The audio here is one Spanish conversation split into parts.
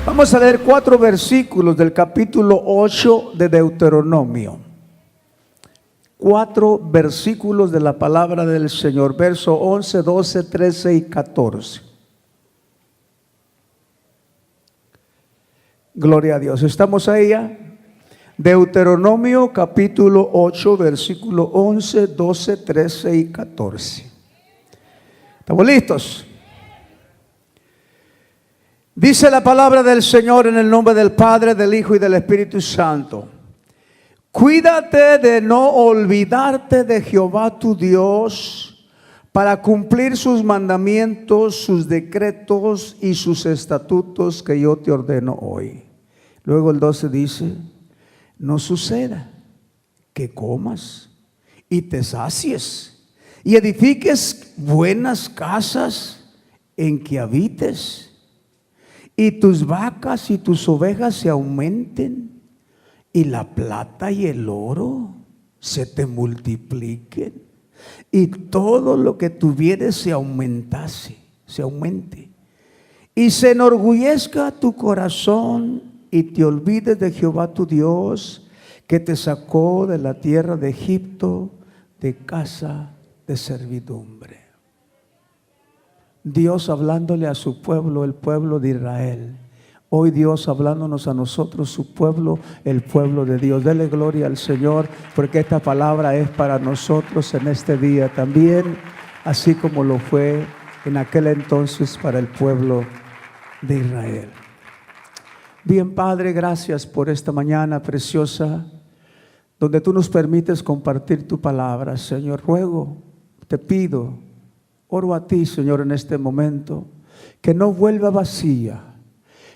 Vamos a leer 4 versículos del capítulo 8 de Deuteronomio. 4 versículos de la palabra del Señor, verso 11, 12, 13 y 14. Gloria a Dios. ¿Estamos ahí ya? Deuteronomio capítulo 8, versículo 11, 12, 13 y 14. ¿Estamos listos? Dice la palabra del Señor en el nombre del Padre, del Hijo y del Espíritu Santo. Cuídate de no olvidarte de Jehová tu Dios para cumplir sus mandamientos, sus decretos y sus estatutos que yo te ordeno hoy. Luego el 12 dice, no suceda que comas y te sacies y edifiques buenas casas en que habites, y tus vacas y tus ovejas se aumenten, y la plata y el oro se te multipliquen, y todo lo que tuvieres se aumente, y se enorgullezca tu corazón, y te olvides de Jehová tu Dios, que te sacó de la tierra de Egipto, de casa de servidumbre. Dios hablándole a su pueblo, el pueblo de Israel. Hoy Dios hablándonos a nosotros, su pueblo, el pueblo de Dios. Dele gloria al Señor, porque esta palabra es para nosotros en este día también, así como lo fue en aquel entonces para el pueblo de Israel. Bien, Padre, gracias por esta mañana preciosa, donde tú nos permites compartir tu palabra. Señor, ruego, te pido, oro a ti, Señor, en este momento, que no vuelva vacía,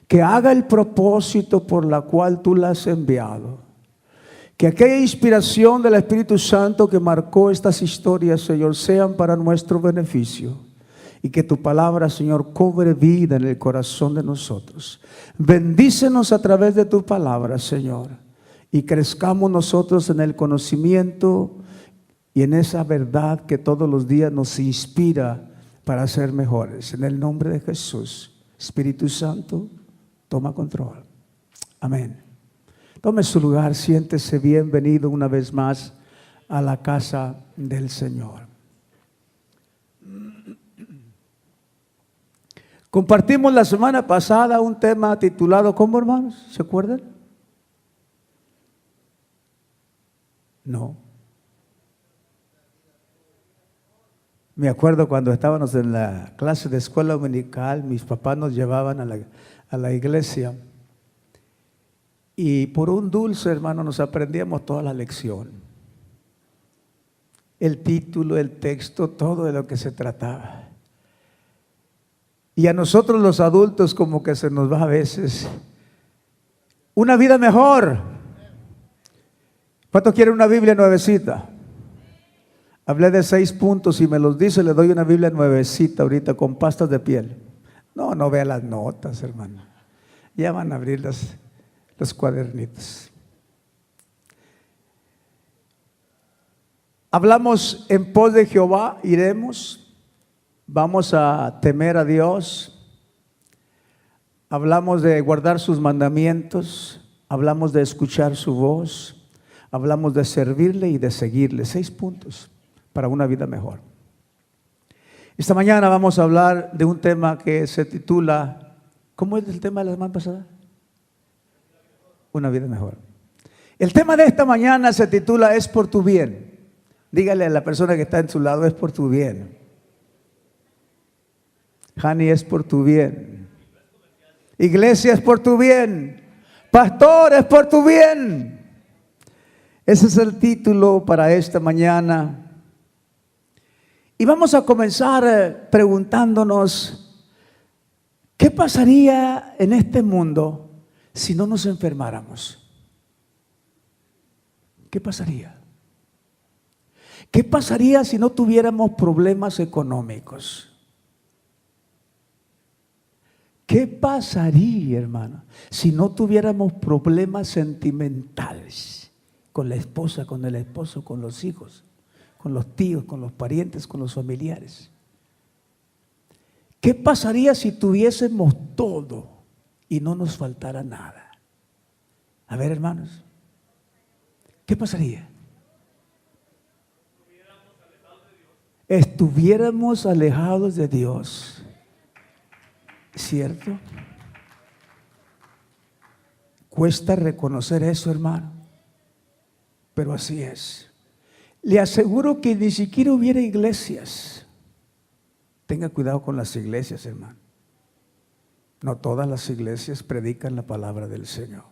que haga el propósito por la cual tú la has enviado, que aquella inspiración del Espíritu Santo que marcó estas historias, Señor, sean para nuestro beneficio, y que tu palabra, Señor, cobre vida en el corazón de nosotros. Bendícenos a través de tu palabra, Señor, y crezcamos nosotros en el conocimiento y en esa verdad que todos los días nos inspira para ser mejores. En el nombre de Jesús, Espíritu Santo, toma control. Amén. Tome su lugar, siéntese bienvenido una vez más a la casa del Señor. Compartimos la semana pasada un tema titulado, ¿cómo, hermanos? ¿Se acuerdan? No. Me acuerdo cuando estábamos en la clase de escuela dominical, mis papás nos llevaban a la iglesia y por un dulce, hermano, nos aprendíamos toda la lección. El título, el texto, todo de lo que se trataba. Y a nosotros los adultos como que se nos va a veces una vida mejor. ¿Cuántos quieren una Biblia nuevecita? Hablé de 6 puntos y me los dice, le doy una Biblia nuevecita ahorita con pastas de piel. No vea las notas, hermano. Ya van a abrir los cuadernitos. Hablamos en pos de Jehová, iremos. Vamos a temer a Dios. Hablamos de guardar sus mandamientos. Hablamos de escuchar su voz. Hablamos de servirle y de seguirle. 6 puntos para una vida mejor. Esta mañana vamos a hablar de un tema que se titula, ¿cómo es el tema de la semana pasada? Una vida mejor. El tema de esta mañana se titula, es por tu bien. Dígale a la persona que está en su lado, es por tu bien. Hani, es por tu bien. Iglesia, es por tu bien. Pastor, es por tu bien. Ese es el título para esta mañana. Y vamos a comenzar preguntándonos, ¿qué pasaría en este mundo si no nos enfermáramos? ¿Qué pasaría? ¿Qué pasaría si no tuviéramos problemas económicos? ¿Qué pasaría, hermano, si no tuviéramos problemas sentimentales con la esposa, con el esposo, con los hijos? con los tíos, con los parientes, con los familiares. ¿Qué pasaría si tuviésemos todo y no nos faltara nada? A ver, hermanos, ¿qué pasaría? Estuviéramos alejados de Dios, ¿cierto? Cuesta reconocer eso, hermano, pero así es. Le aseguro que ni siquiera hubiera iglesias. Tenga cuidado con las iglesias, hermano. No todas las iglesias predican la palabra del Señor.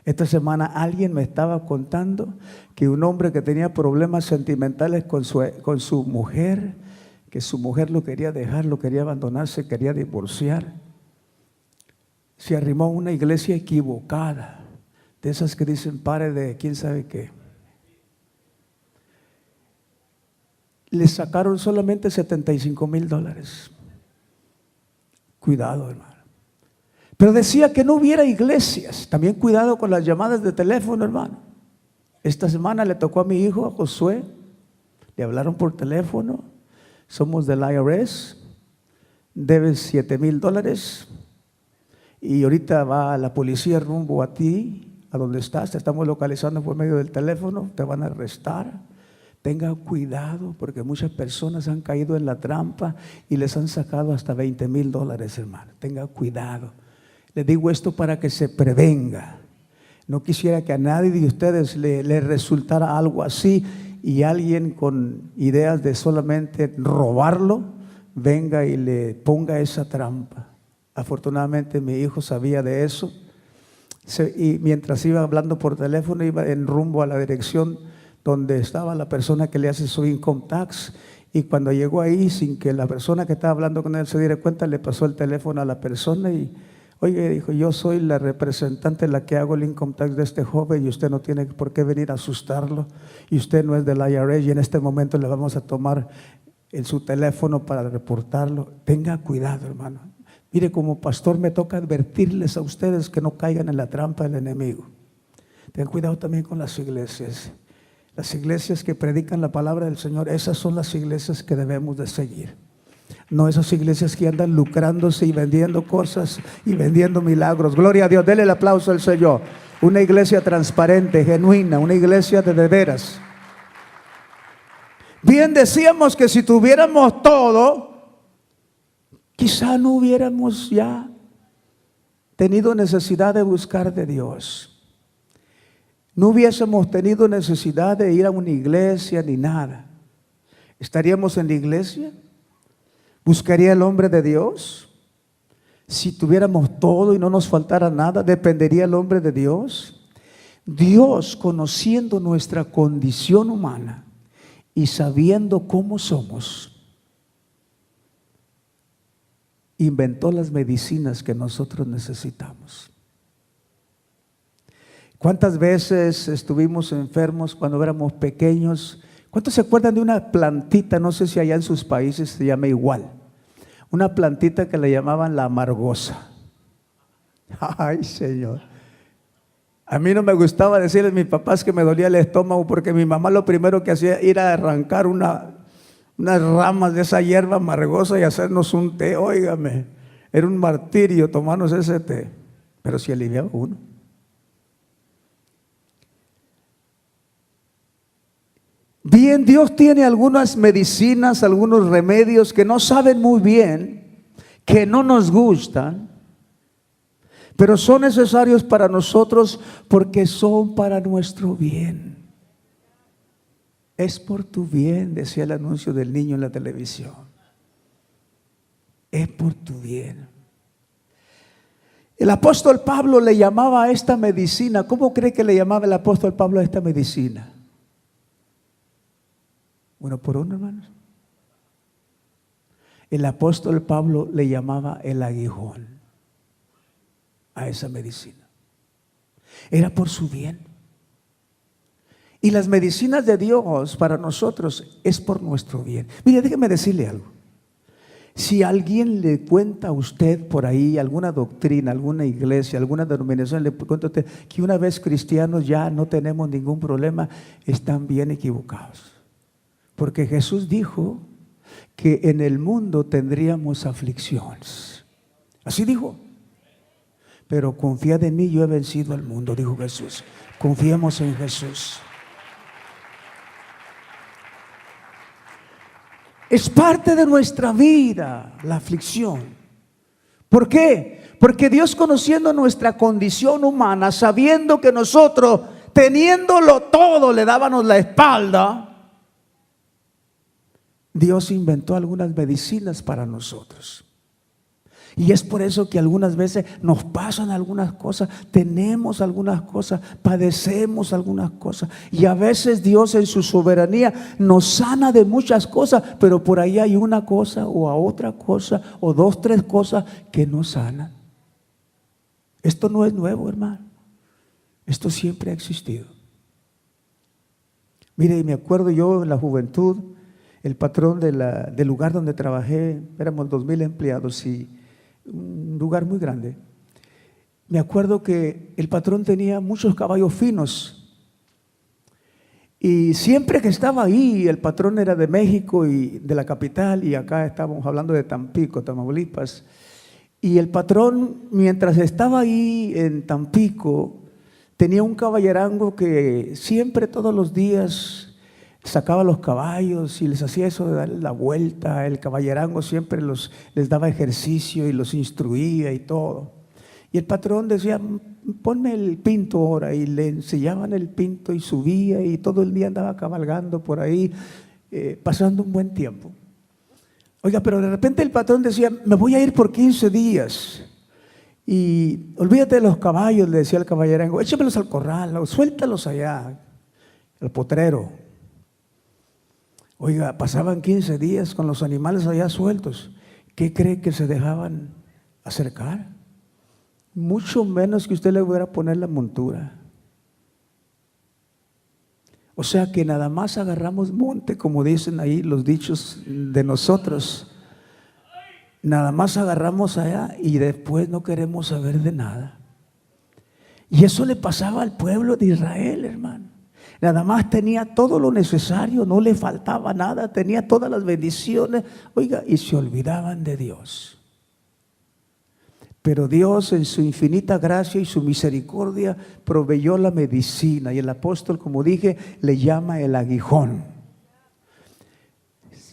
Esta semana alguien me estaba contando que un hombre que tenía problemas sentimentales con su mujer, que su mujer lo quería dejar, lo quería abandonar, se quería divorciar, se arrimó a una iglesia equivocada, de esas que dicen pare de quién sabe qué. Le sacaron solamente $75,000. Cuidado, hermano. Pero decía que no hubiera iglesias. También cuidado con las llamadas de teléfono, hermano. Esta semana le tocó a mi hijo, a Josué. Le hablaron por teléfono. Somos del IRS. Debes $7,000. Y ahorita va la policía rumbo a ti, a donde estás. Te estamos localizando por medio del teléfono. Te van a arrestar. Tenga cuidado porque muchas personas han caído en la trampa y les han sacado hasta $20,000, hermano. Tenga cuidado. Le digo esto para que se prevenga. No quisiera que a nadie de ustedes le resultara algo así y alguien con ideas de solamente robarlo venga y le ponga esa trampa. Afortunadamente mi hijo sabía de eso y mientras iba hablando por teléfono iba en rumbo a la dirección donde estaba la persona que le hace su income tax, y cuando llegó ahí, sin que la persona que estaba hablando con él se diera cuenta, le pasó el teléfono a la persona y, oye, dijo, yo soy la representante, la que hago el income tax de este joven y usted no tiene por qué venir a asustarlo y usted no es del IRS y en este momento le vamos a tomar en su teléfono para reportarlo. Tenga cuidado, hermano. Mire, como pastor me toca advertirles a ustedes que no caigan en la trampa del enemigo. Tengan cuidado también con las iglesias. Las iglesias que predican la palabra del Señor, esas son las iglesias que debemos de seguir. No esas iglesias que andan lucrándose y vendiendo cosas y vendiendo milagros. Gloria a Dios, denle el aplauso al Señor. Una iglesia transparente, genuina, una iglesia de veras. Bien decíamos que si tuviéramos todo, quizá no hubiéramos ya tenido necesidad de buscar de Dios. No hubiésemos tenido necesidad de ir a una iglesia ni nada. ¿Estaríamos en la iglesia? ¿Buscaría el hombre de Dios? Si tuviéramos todo y no nos faltara nada, ¿dependería el hombre de Dios? Dios, conociendo nuestra condición humana y sabiendo cómo somos, inventó las medicinas que nosotros necesitamos. ¿Cuántas veces estuvimos enfermos cuando éramos pequeños? ¿Cuántos se acuerdan de una plantita? No sé si allá en sus países se llama igual. Una plantita que le llamaban la amargosa. Ay, Señor. A mí no me gustaba decirle a mis papás que me dolía el estómago porque mi mamá lo primero que hacía era arrancar unas ramas de esa hierba amargosa y hacernos un té. Óigame, era un martirio tomarnos ese té. Pero si aliviaba uno. Bien, Dios tiene algunas medicinas, algunos remedios que no saben muy bien, que no nos gustan, pero son necesarios para nosotros porque son para nuestro bien. Es por tu bien, decía el anuncio del niño en la televisión. Es por tu bien. El apóstol Pablo le llamaba a esta medicina. ¿Cómo cree que le llamaba el apóstol Pablo a esta medicina? Uno por uno, hermanos. El apóstol Pablo le llamaba el aguijón a esa medicina. Era por su bien. Y las medicinas de Dios para nosotros es por nuestro bien. Mire, déjeme decirle algo. Si alguien le cuenta a usted por ahí alguna doctrina, alguna iglesia, alguna denominación, le cuenta a usted que una vez cristianos ya no tenemos ningún problema, están bien equivocados. Porque Jesús dijo que en el mundo tendríamos aflicciones. Así dijo. Pero confiad en mí, yo he vencido al mundo, dijo Jesús. Confiemos en Jesús. Es parte de nuestra vida la aflicción. ¿Por qué? Porque Dios, conociendo nuestra condición humana, sabiendo que nosotros, teniéndolo todo, le dábamos la espalda, Dios inventó algunas medicinas para nosotros. Y es por eso que algunas veces nos pasan algunas cosas, tenemos algunas cosas, padecemos algunas cosas. Y a veces Dios en su soberanía nos sana de muchas cosas, pero por ahí hay una cosa o a otra cosa o dos, tres cosas que no sanan. Esto no es nuevo, hermano. Esto siempre ha existido. Mire, me acuerdo yo en la juventud, el patrón del lugar donde trabajé, éramos 2,000 empleados y un lugar muy grande. Me acuerdo que el patrón tenía muchos caballos finos y siempre que estaba ahí, el patrón era de México y de la capital, y acá estábamos hablando de Tampico, Tamaulipas, y el patrón, mientras estaba ahí en Tampico, tenía un caballerango que siempre, todos los días, sacaba los caballos y les hacía eso de darle la vuelta. El caballerango siempre les daba ejercicio y los instruía y todo. Y el patrón decía: ponme el pinto ahora, y le enseñaban el pinto y subía, y todo el día andaba cabalgando por ahí, pasando un buen tiempo. Oiga, pero de repente el patrón decía: me voy a ir por 15 días. Y olvídate de los caballos, le decía el caballerango, échamelos al corral, o suéltalos allá, al potrero. Oiga, pasaban 15 días con los animales allá sueltos. ¿Qué cree que se dejaban acercar? Mucho menos que usted le fuera a poner la montura. O sea que nada más agarramos monte, como dicen ahí los dichos de nosotros. Nada más agarramos allá y después no queremos saber de nada. Y eso le pasaba al pueblo de Israel, hermano. Nada más tenía todo lo necesario, no le faltaba nada, tenía todas las bendiciones. Oiga, y se olvidaban de Dios. Pero Dios, en su infinita gracia y su misericordia, proveyó la medicina. Y el apóstol, como dije, le llama el aguijón.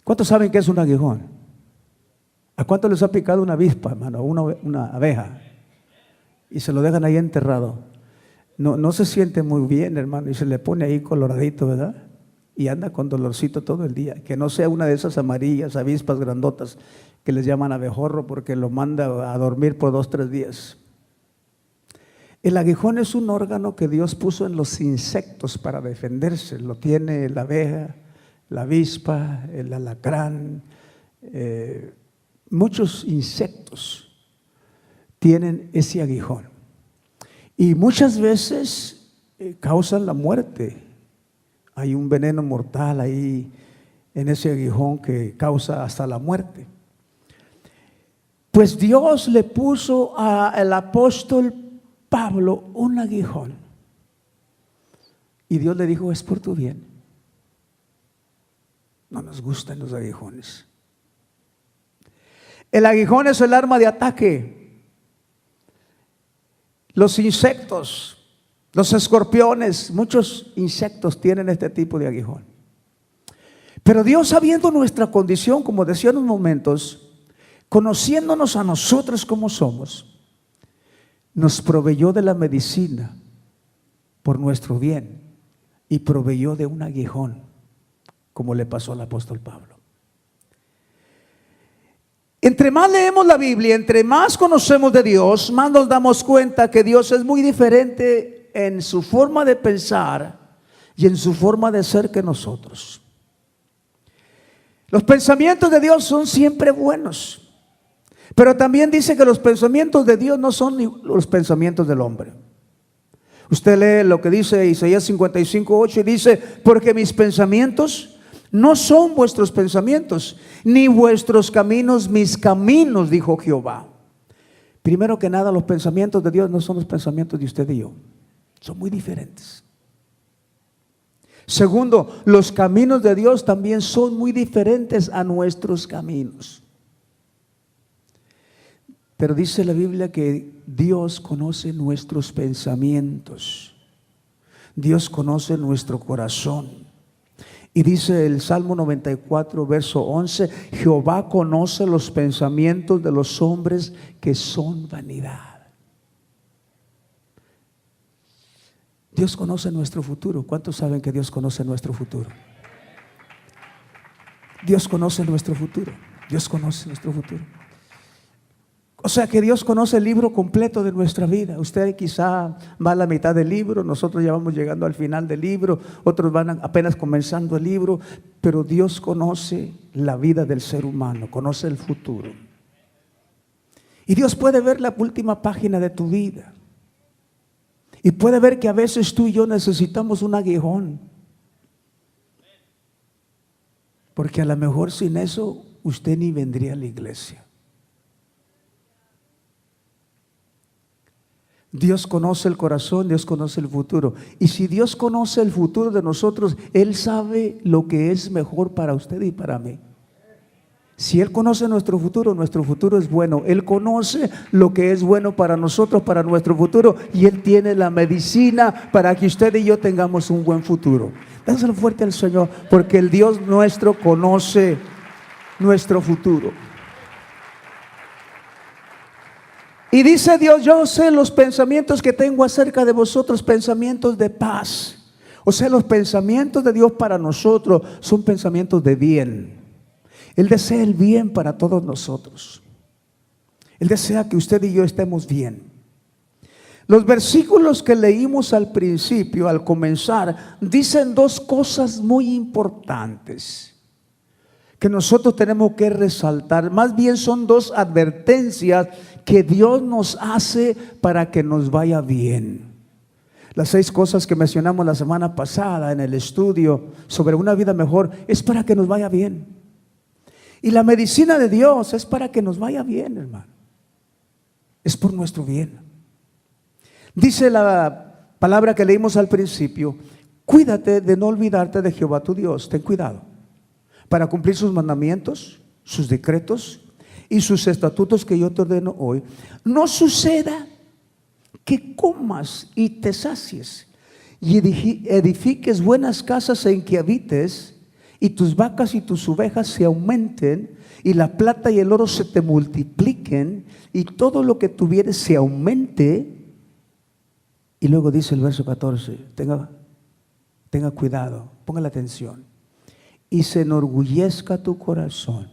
¿Cuántos saben qué es un aguijón? ¿A cuántos les ha picado una avispa, hermano? Una abeja. Y se lo dejan ahí enterrado. No se siente muy bien, hermano, y se le pone ahí coloradito, ¿verdad? Y anda con dolorcito todo el día. Que no sea una de esas amarillas, avispas grandotas que les llaman abejorro, porque lo manda a dormir por 2, 3 días. El aguijón es un órgano que Dios puso en los insectos para defenderse. Lo tiene la abeja, la avispa, el alacrán. Muchos insectos tienen ese aguijón. Y muchas veces causan la muerte. Hay un veneno mortal ahí en ese aguijón que causa hasta la muerte. Pues Dios le puso al apóstol Pablo un aguijón. Y Dios le dijo: es por tu bien. No nos gustan los aguijones. El aguijón es el arma de ataque. Los insectos, los escorpiones, muchos insectos tienen este tipo de aguijón. Pero Dios, sabiendo nuestra condición, como decía en unos momentos, conociéndonos a nosotros como somos, nos proveyó de la medicina por nuestro bien y proveyó de un aguijón, como le pasó al apóstol Pablo. Entre más leemos la Biblia, entre más conocemos de Dios, más nos damos cuenta que Dios es muy diferente en su forma de pensar y en su forma de ser que nosotros. Los pensamientos de Dios son siempre buenos, pero también dice que los pensamientos de Dios no son los pensamientos del hombre. Usted lee lo que dice Isaías 55:8 y dice: porque mis pensamientos no son vuestros pensamientos, ni vuestros caminos mis caminos, dijo Jehová. Primero que nada, los pensamientos de Dios no son los pensamientos de usted y yo. Son muy diferentes. Segundo, los caminos de Dios también son muy diferentes a nuestros caminos. Pero dice la Biblia que Dios conoce nuestros pensamientos. Dios conoce nuestro corazón. Y dice el Salmo 94, verso 11, Jehová conoce los pensamientos de los hombres que son vanidad. Dios conoce nuestro futuro. ¿Cuántos saben que Dios conoce nuestro futuro? Dios conoce nuestro futuro. Dios conoce nuestro futuro. O sea que Dios conoce el libro completo de nuestra vida. Usted quizá va a la mitad del libro, nosotros ya vamos llegando al final del libro, otros van apenas comenzando el libro, pero Dios conoce la vida del ser humano, conoce el futuro. Y Dios puede ver la última página de tu vida. Y puede ver que a veces tú y yo necesitamos un aguijón. Porque a lo mejor sin eso usted ni vendría a la iglesia. Dios conoce el corazón, Dios conoce el futuro. Y si Dios conoce el futuro de nosotros, Él sabe lo que es mejor para usted y para mí. Si Él conoce nuestro futuro es bueno. Él conoce lo que es bueno para nosotros, para nuestro futuro. Y Él tiene la medicina para que usted y yo tengamos un buen futuro. Dáselo fuerte al Señor, porque el Dios nuestro conoce nuestro futuro. Y dice Dios, yo sé los pensamientos que tengo acerca de vosotros, pensamientos de paz. O sea, los pensamientos de Dios para nosotros son pensamientos de bien. Él desea el bien para todos nosotros. Él desea que usted y yo estemos bien. Los versículos que leímos al principio, al comenzar, dicen dos cosas muy importantes que nosotros tenemos que resaltar. Más bien son dos advertencias que Dios nos hace para que nos vaya bien. Las 6 cosas que mencionamos la semana pasada en el estudio sobre una vida mejor es para que nos vaya bien. Y la medicina de Dios es para que nos vaya bien, hermano. Es por nuestro bien. Dice la palabra que leímos al principio, cuídate de no olvidarte de Jehová tu Dios. Ten cuidado para cumplir sus mandamientos, sus decretos y sus estatutos que yo te ordeno hoy. No suceda que comas y te sacies y edifiques buenas casas en que habites, y tus vacas y tus ovejas se aumenten, y la plata y el oro se te multipliquen, y todo lo que tuvieres se aumente. Y luego dice el verso 14, tenga cuidado, ponga la atención, y se enorgullezca tu corazón,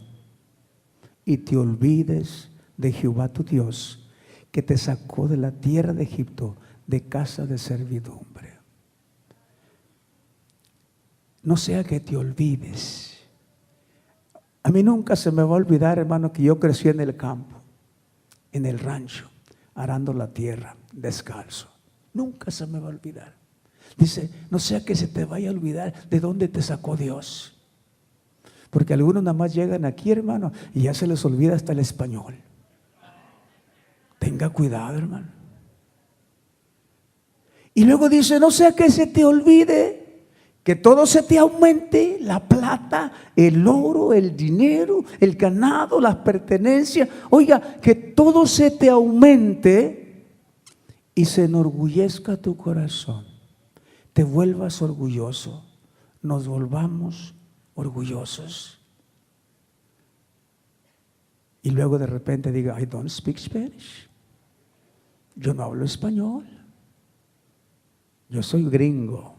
y te olvides de Jehová tu Dios, que te sacó de la tierra de Egipto, de casa de servidumbre. No sea que te olvides. A mí nunca se me va a olvidar, hermano, que yo crecí en el campo, en el rancho, arando la tierra, descalzo. Nunca se me va a olvidar. Dice, no sea que se te vaya a olvidar de dónde te sacó Dios. Porque algunos nada más llegan aquí, hermano, y ya se les olvida hasta el español. Tenga cuidado, hermano. Y luego dice, no sea que se te olvide, que todo se te aumente, la plata, el oro, el dinero, el ganado, las pertenencias. Oiga, que todo se te aumente y se enorgullezca tu corazón. Te vuelvas orgulloso, nos volvamos orgullosos. Y luego de repente diga, I don't speak Spanish. Yo no hablo español. Yo soy gringo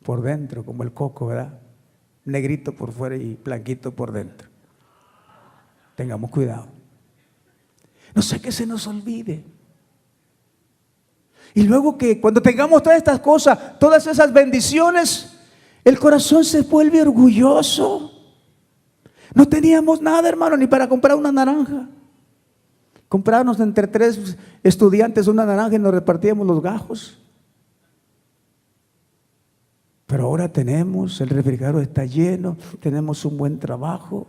por dentro, como el coco, ¿verdad? Negrito por fuera y blanquito por dentro. Tengamos cuidado. No sé que se nos olvide. Y luego que cuando tengamos todas estas cosas, todas esas bendiciones, el corazón se vuelve orgulloso. No teníamos nada, hermano, ni para comprar una naranja. Comprábamos entre 3 estudiantes una naranja y nos repartíamos los gajos. Pero ahora tenemos, el refrigerador está lleno, tenemos un buen trabajo.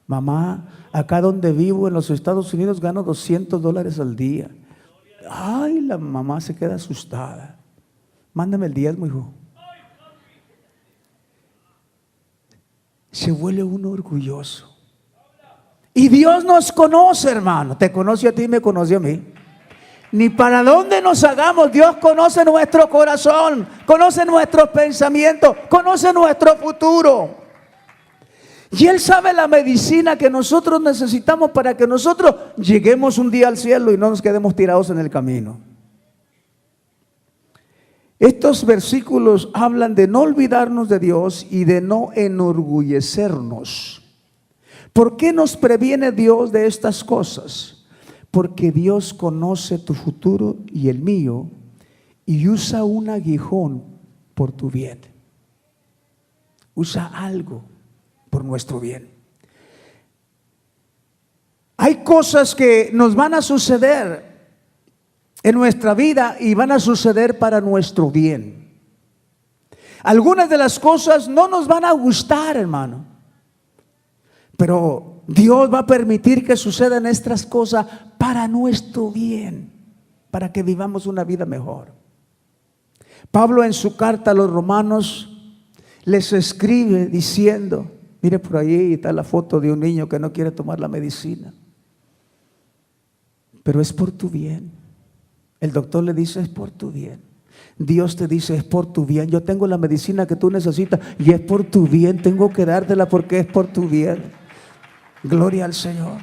Mamá, acá donde vivo en los Estados Unidos gano $200 al día. Ay, la mamá se queda asustada. Mándame el diezmo, hijo. se vuelve uno orgulloso. Y Dios nos conoce, hermano. Te conoce a ti, me conoce a mí. Ni para dónde nos hagamos, Dios conoce nuestro corazón, conoce nuestros pensamientos, conoce nuestro futuro. Y Él sabe la medicina que nosotros necesitamos para que nosotros lleguemos un día al cielo y no nos quedemos tirados en el camino. Estos versículos hablan de no olvidarnos de Dios y de no enorgullecernos. ¿Por qué nos previene Dios de estas cosas? Porque Dios conoce tu futuro y el mío y usa un aguijón por tu bien. Usa algo por nuestro bien. Hay cosas que nos van a suceder en nuestra vida y van a suceder para nuestro bien. Algunas de las cosas no nos van a gustar, hermano, pero Dios va a permitir que sucedan estas cosas para nuestro bien, para que vivamos una vida mejor. Pablo en su carta a los romanos les escribe diciendo, mire por ahí está la foto de un niño que no quiere tomar la medicina, pero es por tu bien. El doctor le dice es por tu bien. Dios te dice es por tu bien. Yo tengo la medicina que tú necesitas y es por tu bien. Tengo que dártela porque es por tu bien. Gloria al Señor.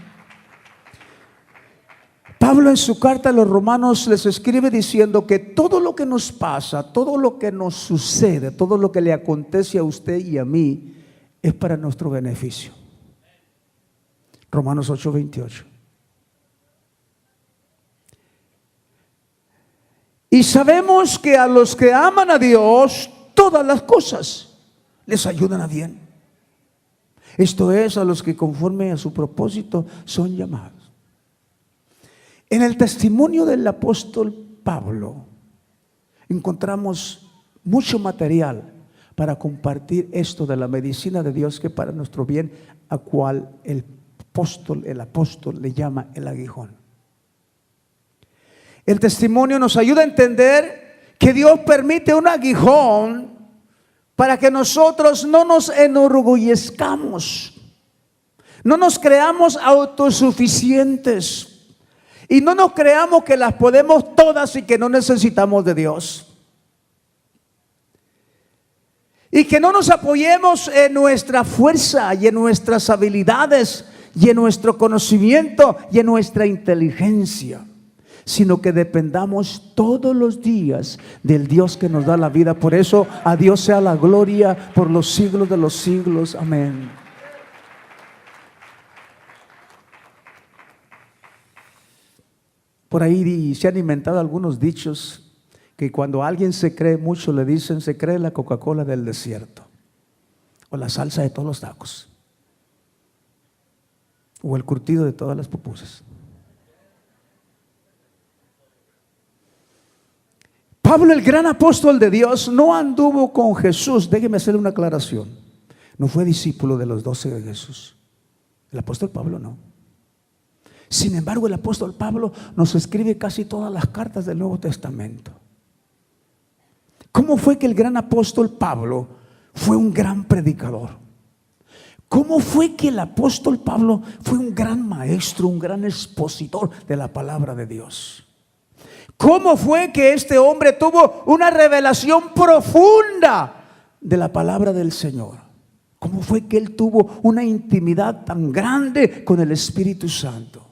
Pablo en su carta a los romanos les escribe diciendo que todo lo que nos pasa, todo lo que nos sucede, todo lo que le acontece a usted y a mí es para nuestro beneficio. Romanos 8:28. Y sabemos que a los que aman a Dios, todas las cosas les ayudan a bien. Esto es, a los que conforme a su propósito son llamados. En el testimonio del apóstol Pablo encontramos mucho material para compartir esto de la medicina de Dios que para nuestro bien, a cual el apóstol le llama el aguijón. El testimonio nos ayuda a entender que Dios permite un aguijón para que nosotros no nos enorgullezcamos, no nos creamos autosuficientes y no nos creamos que las podemos todas y que no necesitamos de Dios. Y que no nos apoyemos en nuestra fuerza y en nuestras habilidades y en nuestro conocimiento y en nuestra inteligencia, sino que dependamos todos los días del Dios que nos da la vida. Por eso a Dios sea la gloria por los siglos de los siglos. Amén. Por ahí se han inventado algunos dichos que cuando alguien se cree mucho le dicen: se cree la Coca-Cola del desierto, o la salsa de todos los tacos, o el curtido de todas las pupusas. Pablo, el gran apóstol de Dios, no anduvo con Jesús. Déjeme hacerle una aclaración. No fue discípulo de los 12 de Jesús. El apóstol Pablo no. Sin embargo, el apóstol Pablo nos escribe casi todas las cartas del Nuevo Testamento. ¿Cómo fue que el gran apóstol Pablo fue un gran predicador? ¿Cómo fue que el apóstol Pablo fue un gran maestro, un gran expositor de la palabra de Dios? ¿Cómo fue que este hombre tuvo una revelación profunda de la palabra del Señor? ¿Cómo fue que él tuvo una intimidad tan grande con el Espíritu Santo?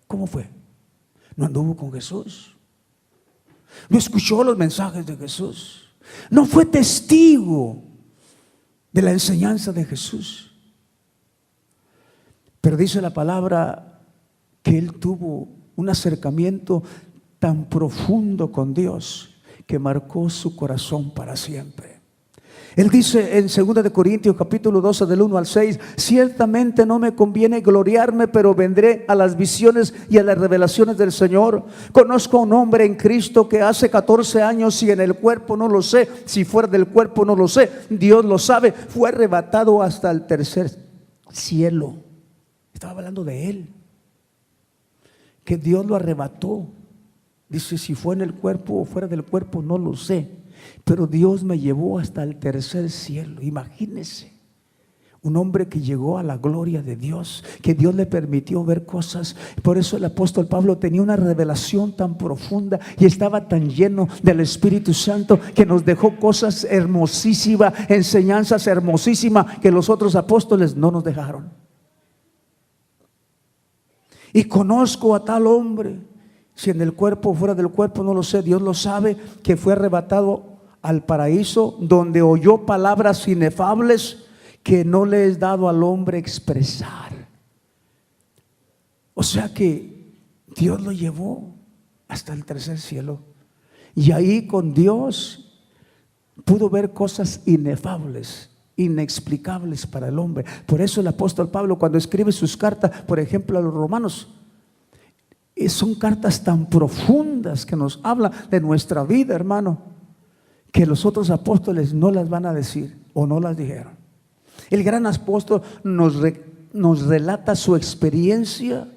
¿Cómo fue? No anduvo con Jesús, no escuchó los mensajes de Jesús, no fue testigo de la enseñanza de Jesús. Pero dice la palabra que él tuvo un acercamiento tan profundo con Dios que marcó su corazón para siempre. Él dice en 2 Corintios capítulo 12 del 1 al 6: ciertamente no me conviene gloriarme, pero vendré a las visiones y a las revelaciones del Señor. Conozco a un hombre en Cristo que hace 14 años, si en el cuerpo no lo sé, si fuera del cuerpo no lo sé, Dios lo sabe, fue arrebatado hasta el tercer cielo. Estaba hablando de él, que Dios lo arrebató. Dice: si fue en el cuerpo o fuera del cuerpo no lo sé, pero Dios me llevó hasta el tercer cielo. Imagínense, Un hombre que llegó a la gloria de Dios, que Dios le permitió ver cosas. Por eso el apóstol Pablo tenía una revelación tan profunda y estaba tan lleno del Espíritu Santo que nos dejó cosas hermosísimas, enseñanzas hermosísimas que los otros apóstoles no nos dejaron. Y conozco a tal hombre, si en el cuerpo o fuera del cuerpo, no lo sé, Dios lo sabe, que fue arrebatado al paraíso, donde oyó palabras inefables que no le es dado al hombre expresar. O sea que Dios lo llevó hasta el tercer cielo, y ahí con Dios pudo ver cosas inefables, inexplicables para el hombre. Por eso el apóstol Pablo, cuando escribe sus cartas, por ejemplo a los romanos, son cartas tan profundas que nos hablan de nuestra vida, hermano, que los otros apóstoles no las van a decir o no las dijeron. El gran apóstol nos relata su experiencia.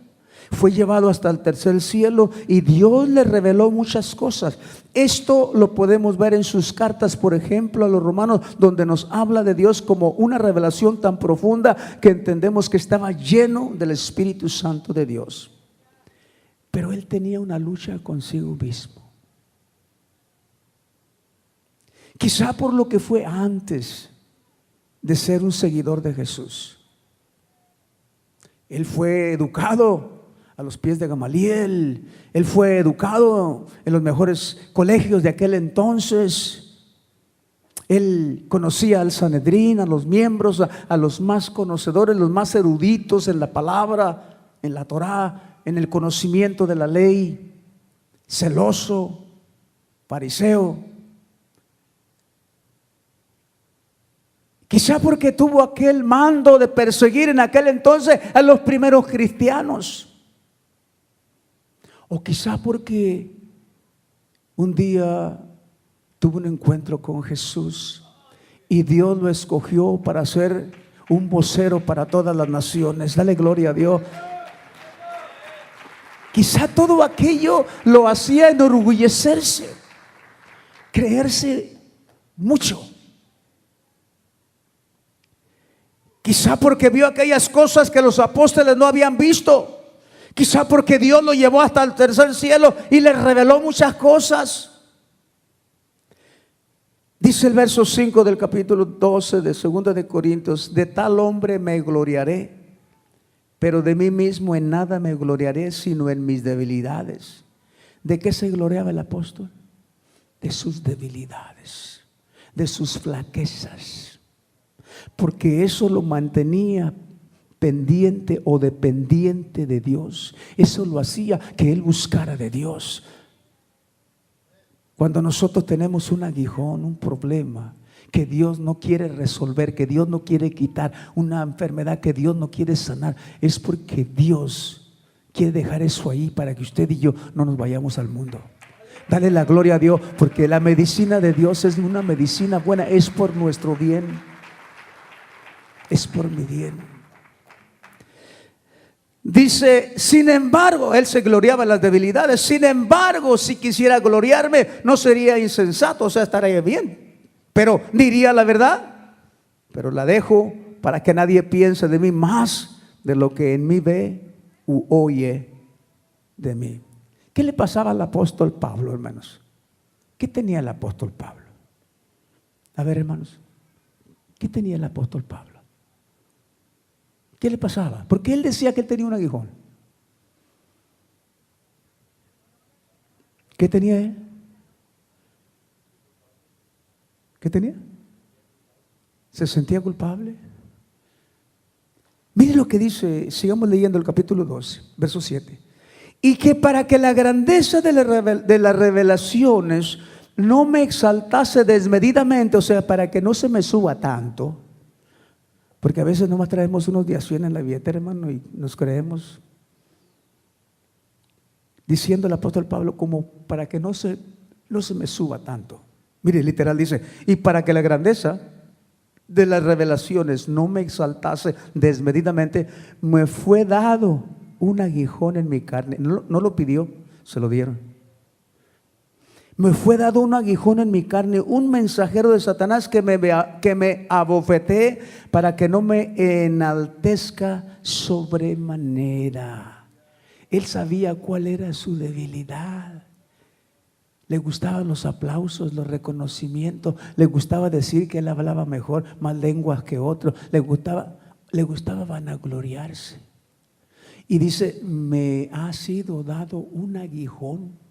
Fue llevado hasta el tercer cielo y Dios le reveló muchas cosas. Esto lo podemos ver en sus cartas, por ejemplo a los romanos, donde nos habla de Dios como una revelación tan profunda que entendemos que estaba lleno del Espíritu Santo de Dios. Pero él tenía una lucha consigo mismo. Quizá por lo que fue antes de ser un seguidor de Jesús. Él fue educado a los pies de Gamaliel. Él fue educado en los mejores colegios de aquel entonces. Él conocía al Sanedrín, a los miembros, a los más conocedores, los más eruditos en la palabra, en la Torá, en el conocimiento de la ley. Celoso, fariseo. Quizá porque tuvo aquel mando de perseguir en aquel entonces a los primeros cristianos. O quizá porque un día tuvo un encuentro con Jesús y Dios lo escogió para ser un vocero para todas las naciones. Dale gloria a Dios. Quizá todo aquello lo hacía enorgullecerse, creerse mucho. Quizá porque vio aquellas cosas que los apóstoles no habían visto. Quizá porque Dios lo llevó hasta el tercer cielo y le reveló muchas cosas. Dice el verso 5 del capítulo 12 de 2 de Corintios: de tal hombre me gloriaré, pero de mí mismo en nada me gloriaré, sino en mis debilidades. ¿De qué se gloriaba el apóstol? De sus debilidades, de sus flaquezas. Porque eso lo mantenía pendiente o dependiente de Dios. Eso lo hacía que él buscara de Dios. Cuando nosotros tenemos un aguijón, un problema que Dios no quiere resolver, que Dios no quiere quitar, una enfermedad que Dios no quiere sanar, es porque Dios quiere dejar eso ahí para que usted y yo no nos vayamos al mundo. Dale la gloria a Dios, porque la medicina de Dios es una medicina buena, es por nuestro bien. Es por mi bien. Dice, sin embargo, él se gloriaba en las debilidades. Sin embargo, si quisiera gloriarme, no sería insensato, o sea, estaría bien, pero diría la verdad. Pero la dejo para que nadie piense de mí más de lo que en mí ve u oye de mí. ¿Qué le pasaba al apóstol Pablo, hermanos? ¿Qué tenía el apóstol Pablo? A ver, hermanos, ¿qué tenía el apóstol Pablo? ¿Qué le pasaba? Porque él decía que él tenía un aguijón. ¿Qué tenía él? ¿Qué tenía? ¿Se sentía culpable? Mire lo que dice, sigamos leyendo el capítulo 12, verso 7. Y que para que la grandeza de las revelaciones no me exaltase desmedidamente, o sea, para que no se me suba tanto. Porque a veces nomás traemos unos días en la vida, hermano, y nos creemos. Diciendo el apóstol Pablo, como para que no se me suba tanto. Mire, literal dice, y para que la grandeza de las revelaciones no me exaltase desmedidamente, me fue dado un aguijón en mi carne. No lo pidió, se lo dieron. Me fue dado un aguijón en mi carne, un mensajero de Satanás que me abofetee para que no me enaltezca sobremanera. Él sabía cuál era su debilidad. Le gustaban los aplausos, los reconocimientos. Le gustaba decir que él hablaba mejor, más lenguas que otros. Le gustaba vanagloriarse. Y dice, me ha sido dado un aguijón.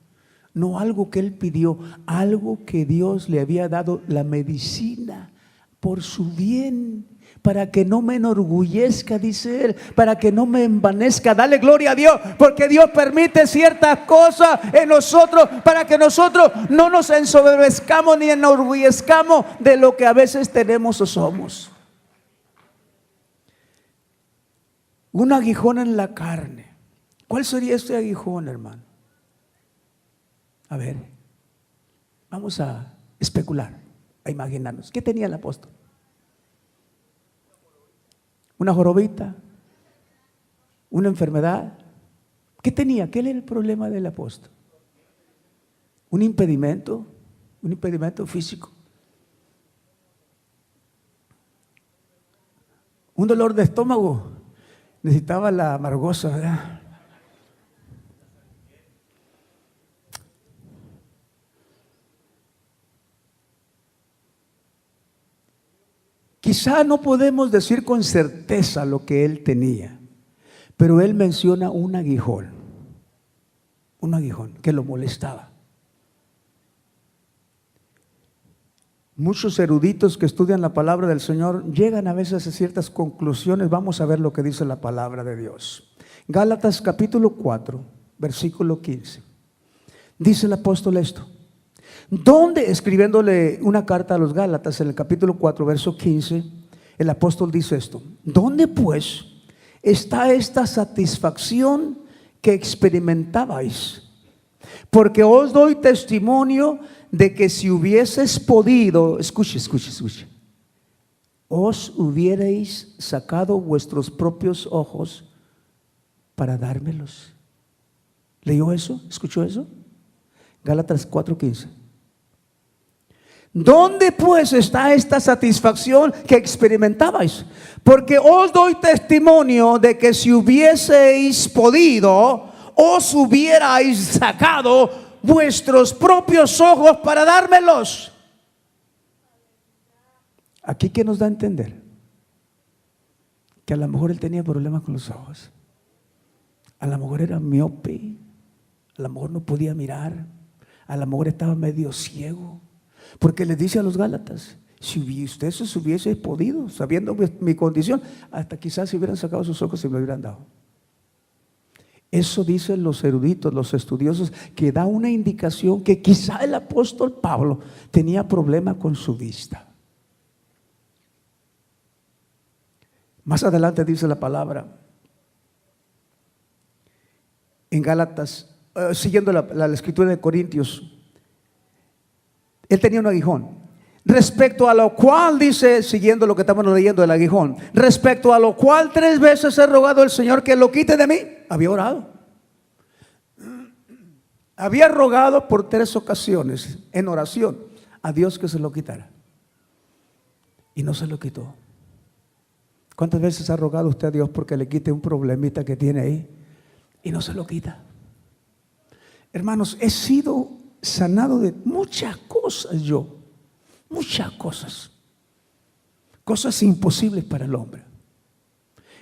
No algo que él pidió, algo que Dios le había dado, la medicina por su bien, para que no me enorgullezca, dice él, para que no me envanezca. Dale gloria a Dios, porque Dios permite ciertas cosas en nosotros para que nosotros no nos ensoberbezcamos ni enorgullezcamos de lo que a veces tenemos o somos. Un aguijón en la carne. ¿Cuál sería este aguijón, hermano? A ver, vamos a especular, a imaginarnos. ¿Qué tenía el apóstol? ¿Una jorobita? ¿Una enfermedad? ¿Qué tenía? ¿Qué era el problema del apóstol? ¿Un impedimento? ¿Un impedimento físico? ¿Un dolor de estómago? Necesitaba la amargosa, ¿verdad? Quizá no podemos decir con certeza lo que él tenía, pero él menciona un aguijón que lo molestaba. Muchos eruditos que estudian la palabra del Señor llegan a veces a ciertas conclusiones. Vamos a ver lo que dice la palabra de Dios. Gálatas capítulo 4, versículo 15. Dice el apóstol esto. Donde, escribiéndole una carta a los Gálatas en el capítulo 4, verso 15, el apóstol dice esto: ¿dónde pues está esta satisfacción que experimentabais? Porque os doy testimonio de que si hubieses podido, escuche, os hubierais sacado vuestros propios ojos para dármelos. ¿Leyó eso? ¿Escuchó eso? Gálatas 4:15. ¿Dónde pues está esta satisfacción que experimentabais? Porque os doy testimonio de que si hubieseis podido, os hubierais sacado vuestros propios ojos para dármelos. Aquí, ¿qué nos da a entender? Que a lo mejor él tenía problemas con los ojos. A lo mejor era miope, a lo mejor no podía mirar, a lo mejor estaba medio ciego. Porque les dice a los Gálatas: si ustedes se hubiese podido, sabiendo mi condición, hasta quizás si hubieran sacado sus ojos y me lo hubieran dado. Eso dicen los eruditos, los estudiosos, que da una indicación que quizá el apóstol Pablo tenía problema con su vista. Más adelante dice la palabra en Gálatas, siguiendo la escritura de Corintios. Él tenía un aguijón, respecto a lo cual dice, siguiendo lo que estamos leyendo del aguijón, respecto a lo cual 3 veces he rogado al Señor que lo quite de mí. Había orado, había rogado por 3 ocasiones en oración a Dios que se lo quitara, y no se lo quitó. ¿Cuántas veces ha rogado usted a Dios porque le quite un problemita que tiene ahí y no se lo quita? Hermanos, he sido sanado de muchas cosas muchas cosas imposibles para el hombre.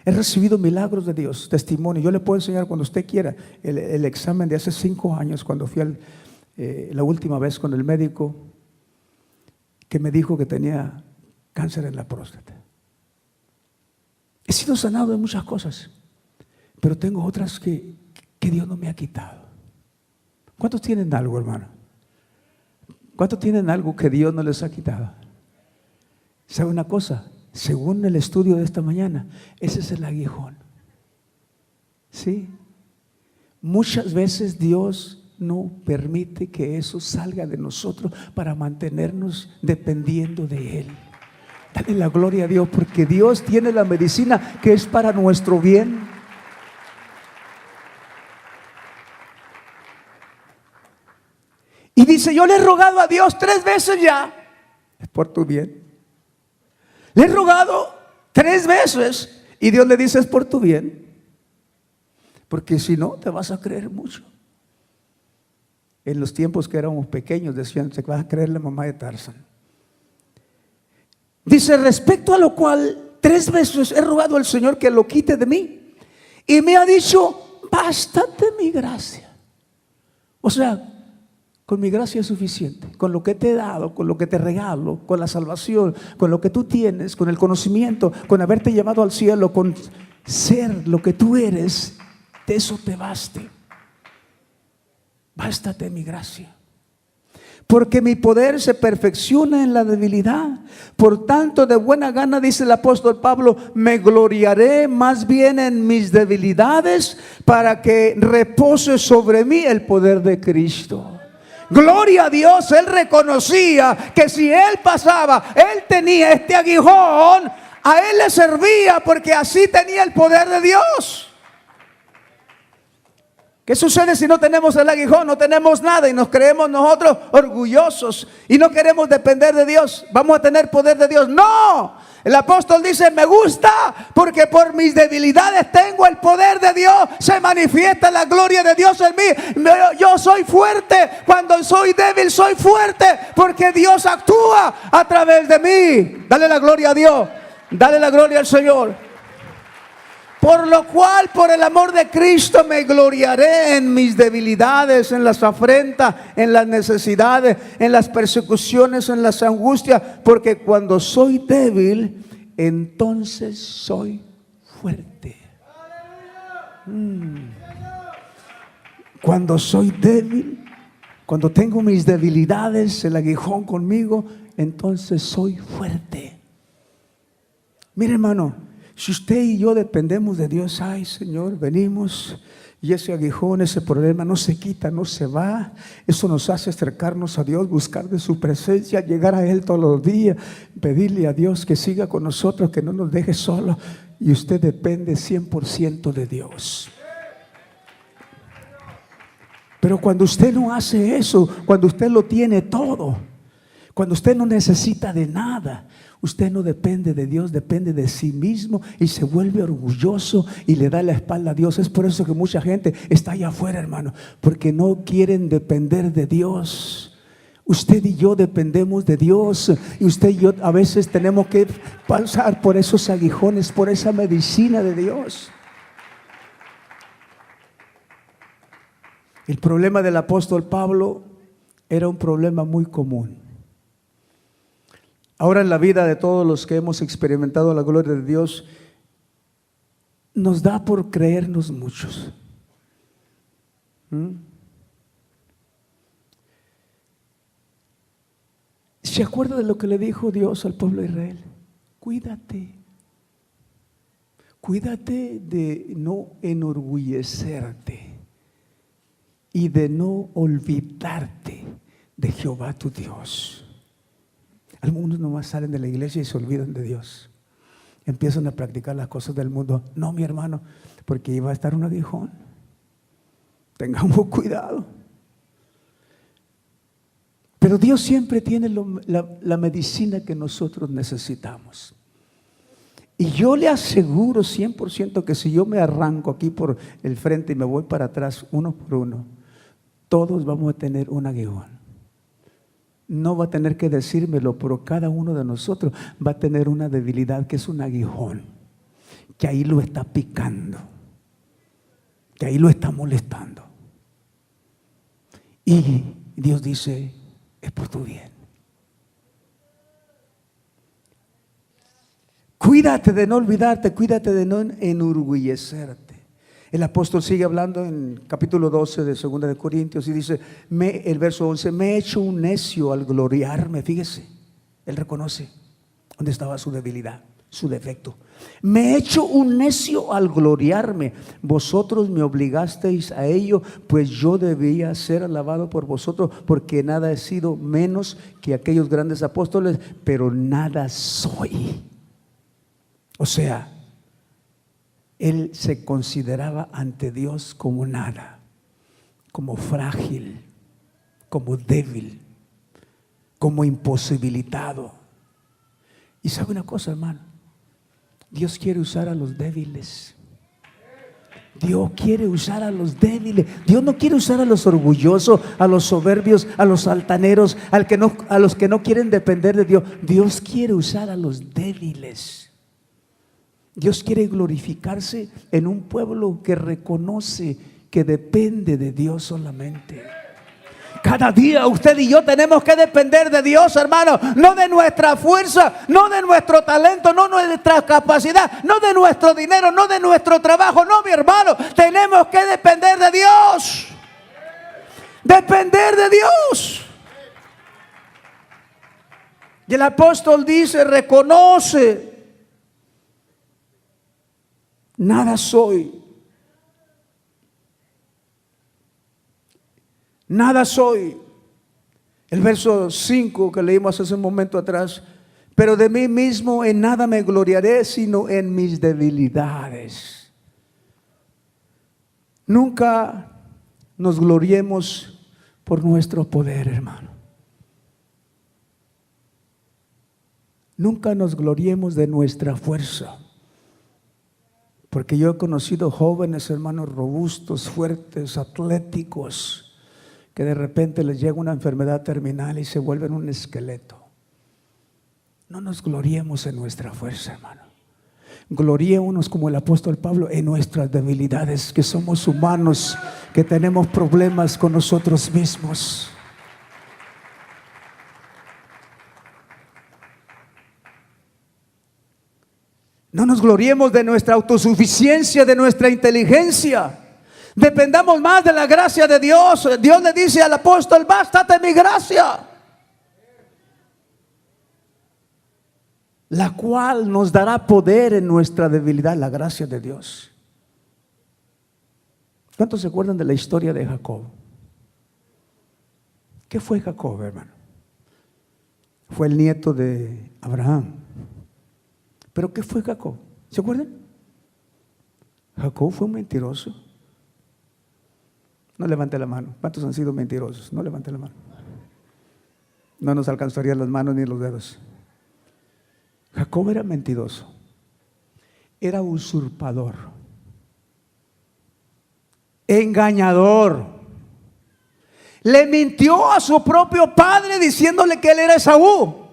He recibido milagros de Dios, testimonio. Yo le puedo enseñar cuando usted quiera el examen de hace 5 años, cuando fui la última vez con el médico que me dijo que tenía cáncer en la próstata. He sido sanado de muchas cosas, pero tengo otras que Dios no me ha quitado. ¿Cuántos tienen algo, hermano? ¿Cuántos tienen algo que Dios no les ha quitado? ¿Sabe una cosa? Según el estudio de esta mañana, ese es el aguijón. ¿Sí? Muchas veces Dios no permite que eso salga de nosotros para mantenernos dependiendo de Él. Dale la gloria a Dios, porque Dios tiene la medicina que es para nuestro bien. Y dice Dice, yo le he rogado a Dios 3 veces ya. Es por tu bien. Le he rogado 3 veces y Dios le dice, es por tu bien. Porque si no, te vas a creer mucho. En los tiempos que éramos pequeños decían, se va a creer la mamá de Tarzán. Dice, respecto a lo cual 3 veces he rogado al Señor que lo quite de mí. Y me ha dicho, bástate mi gracia. O sea, con mi gracia es suficiente. Con lo que te he dado, con lo que te regalo, con la salvación, con lo que tú tienes, con el conocimiento, con haberte llevado al cielo, con ser lo que tú eres, de eso te baste. Bástate mi gracia. Porque mi poder se perfecciona en la debilidad. Por tanto, de buena gana, dice el apóstol Pablo, me gloriaré más bien en mis debilidades para que repose sobre mí el poder de Cristo. Gloria a Dios, él reconocía que si él pasaba, él tenía este aguijón, a él le servía porque así tenía el poder de Dios. ¿Qué sucede si no tenemos el aguijón? No tenemos nada y nos creemos nosotros orgullosos y no queremos depender de Dios. ¿Vamos a tener poder de Dios? No. El apóstol dice, me gusta porque por mis debilidades tengo el poder de Dios. Se manifiesta la gloria de Dios en mí. Yo soy fuerte. Cuando soy débil soy fuerte porque Dios actúa a través de mí. Dale la gloria a Dios. Dale la gloria al Señor. Por lo cual, por el amor de Cristo, me gloriaré en mis debilidades, en las afrentas, en las necesidades, en las persecuciones, en las angustias. Porque cuando soy débil, entonces soy fuerte. Cuando soy débil, cuando tengo mis debilidades, el aguijón conmigo, entonces soy fuerte. Mire, hermano, si usted y yo dependemos de Dios, ay Señor, venimos y ese aguijón, ese problema no se quita, no se va. Eso nos hace acercarnos a Dios, buscar de su presencia, llegar a Él todos los días, pedirle a Dios que siga con nosotros, que no nos deje solos. Y usted depende 100% de Dios. Pero cuando usted no hace eso, cuando usted lo tiene todo, cuando usted no necesita de nada, usted no depende de Dios, depende de sí mismo y se vuelve orgulloso y le da la espalda a Dios. Es por eso que mucha gente está allá afuera, hermano, porque no quieren depender de Dios. Usted y yo dependemos de Dios y usted y yo a veces tenemos que pasar por esos aguijones, por esa medicina de Dios. El problema del apóstol Pablo era un problema muy común. Ahora en la vida de todos los que hemos experimentado la gloria de Dios, nos da por creernos muchos. ¿Se acuerda de lo que le dijo Dios al pueblo de Israel? Cuídate. Cuídate de no enorgullecerte y de no olvidarte de Jehová tu Dios. Algunos nomás salen de la iglesia y se olvidan de Dios. Empiezan a practicar las cosas del mundo. No, mi hermano, porque iba a estar un aguijón. Tengamos cuidado. Pero Dios siempre tiene la medicina que nosotros necesitamos. Y yo le aseguro 100% que si yo me arranco aquí por el frente y me voy para atrás uno por uno, todos vamos a tener un aguijón. No va a tener que decírmelo, pero cada uno de nosotros va a tener una debilidad que es un aguijón, que ahí lo está picando, que ahí lo está molestando. Y Dios dice, es por tu bien. Cuídate de no olvidarte, cuídate de no enorgullecerte. El apóstol sigue hablando en capítulo 12 de 2 de Corintios y dice, el verso 11, me he hecho un necio al gloriarme. Fíjese, él reconoce dónde estaba su debilidad, su defecto. Me he hecho un necio al gloriarme. Vosotros me obligasteis a ello, pues yo debía ser alabado por vosotros, porque nada he sido menos que aquellos grandes apóstoles, pero nada soy. O sea, él se consideraba ante Dios como nada, como frágil, como débil, como imposibilitado. Y sabe una cosa, hermano, Dios quiere usar a los débiles. Dios quiere usar a los débiles. Dios no quiere usar a los orgullosos, a los soberbios, a los altaneros, a los que no quieren depender de Dios. Dios quiere usar a los débiles. Dios quiere glorificarse en un pueblo que reconoce que depende de Dios solamente. Cada día usted y yo tenemos que depender de Dios, hermano. No de nuestra fuerza, no de nuestro talento, no de nuestra capacidad, no de nuestro dinero, no de nuestro trabajo. No, mi hermano, tenemos que depender de Dios. Depender de Dios. Y el apóstol dice, reconoce: nada soy. Nada soy. El verso 5 que leímos hace un momento atrás. Pero de mí mismo en nada me gloriaré, sino en mis debilidades. Nunca nos gloriemos por nuestro poder, hermano. Nunca nos gloriemos de nuestra fuerza. Porque yo he conocido jóvenes, hermanos, robustos, fuertes, atléticos, que de repente les llega una enfermedad terminal y se vuelven un esqueleto. No nos gloriemos en nuestra fuerza, hermano. Gloriémonos como el apóstol Pablo en nuestras debilidades, que somos humanos, que tenemos problemas con nosotros mismos. No nos gloriemos de nuestra autosuficiencia, de nuestra inteligencia. Dependamos más de la gracia de Dios. Dios le dice al apóstol: bástate mi gracia, la cual nos dará poder en nuestra debilidad. La gracia de Dios. ¿Cuántos se acuerdan de la historia de Jacob? ¿Qué fue Jacob, hermano? Fue el nieto de Abraham. ¿Pero qué fue Jacob? ¿Se acuerdan? Jacob fue un mentiroso. No levante la mano. ¿Cuántos han sido mentirosos? No levante la mano. No nos alcanzarían las manos ni los dedos. Jacob era mentiroso. Era usurpador. Engañador. Le mintió a su propio padre diciéndole que él era Esaú.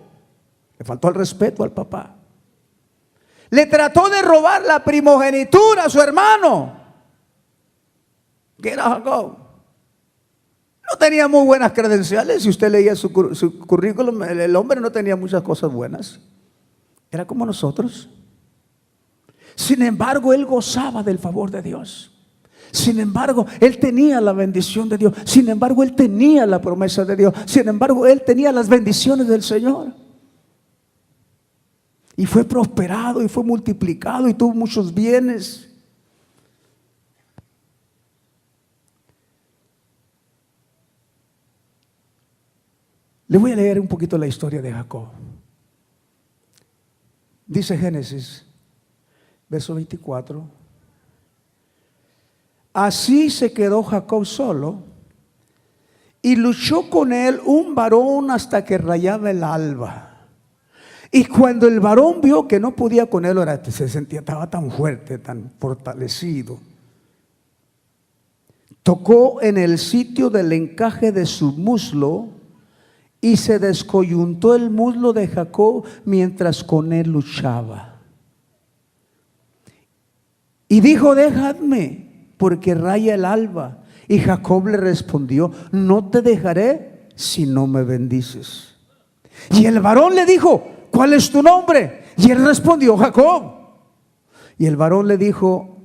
Le faltó el respeto al papá. Le trató de robar la primogenitura a su hermano, que era Jacob. No tenía muy buenas credenciales. Si usted leía su currículum, el hombre no tenía muchas cosas buenas. Era como nosotros. Sin embargo, él gozaba del favor de Dios. Sin embargo, él tenía la bendición de Dios. Sin embargo, él tenía la promesa de Dios. Sin embargo, él tenía las bendiciones del Señor. Y fue prosperado y fue multiplicado y tuvo muchos bienes. Le voy a leer un poquito la historia de Jacob. Dice Génesis, verso 24. Así se quedó Jacob solo y luchó con él un varón hasta que rayaba el alba. Y cuando el varón vio que no podía con él, ahora se sentía, estaba tan fuerte, tan fortalecido, tocó en el sitio del encaje de su muslo y se descoyuntó el muslo de Jacob mientras con él luchaba. Y dijo: dejadme, porque raya el alba. Y Jacob le respondió: no te dejaré si no me bendices. Y el varón le dijo: ¿cuál es tu nombre? Y él respondió: Jacob. Y el varón le dijo: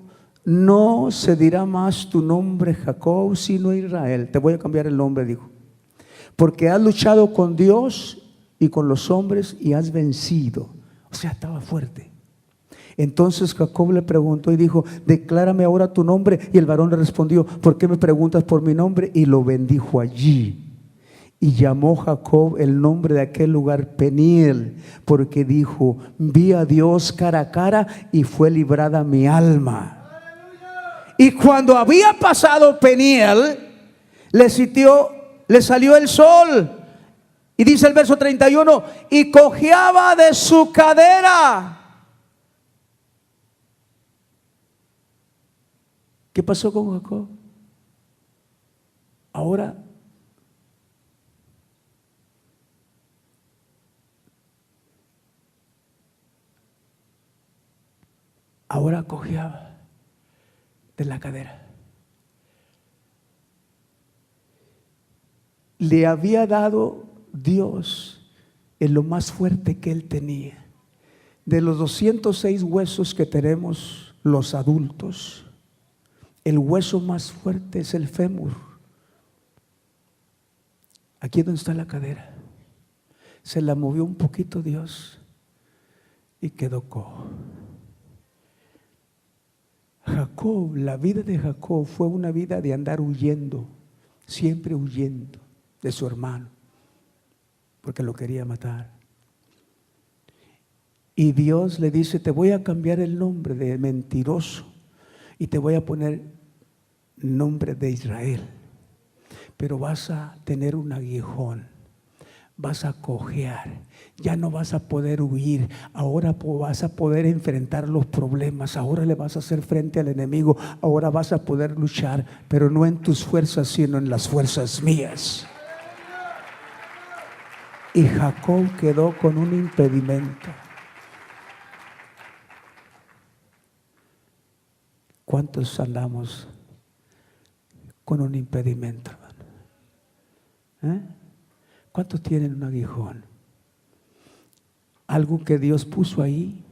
no se dirá más tu nombre Jacob, sino Israel. Te voy a cambiar el nombre, dijo, porque has luchado con Dios y con los hombres y has vencido. O sea, estaba fuerte. Entonces Jacob le preguntó y dijo: declárame ahora tu nombre. Y el varón le respondió: ¿por qué me preguntas por mi nombre? Y lo bendijo allí. Y llamó Jacob el nombre de aquel lugar Peniel, porque dijo: vi a Dios cara a cara y fue librada mi alma. Y cuando había pasado Peniel, le sitió le salió el sol. Y dice el verso 31, y cojeaba de su cadera. ¿Qué pasó con Jacob? Ahora cojeaba de la cadera. Le había dado Dios en lo más fuerte que él tenía. De los 206 huesos que tenemos los adultos, el hueso más fuerte es el fémur. Aquí es donde está la cadera. Se la movió un poquito Dios y quedó cojo. Jacob, la vida de Jacob fue una vida de andar huyendo, siempre huyendo de su hermano, porque lo quería matar. Y Dios le dice: te voy a cambiar el nombre de mentiroso y te voy a poner nombre de Israel, pero vas a tener un aguijón, vas a cojear, ya no vas a poder huir, ahora vas a poder enfrentar los problemas, ahora le vas a hacer frente al enemigo, ahora vas a poder luchar, pero no en tus fuerzas, sino en las fuerzas mías. Y Jacob quedó con un impedimento. ¿Cuántos andamos con un impedimento, hermano? ¿Cuántos tienen un aguijón? Algo que Dios puso ahí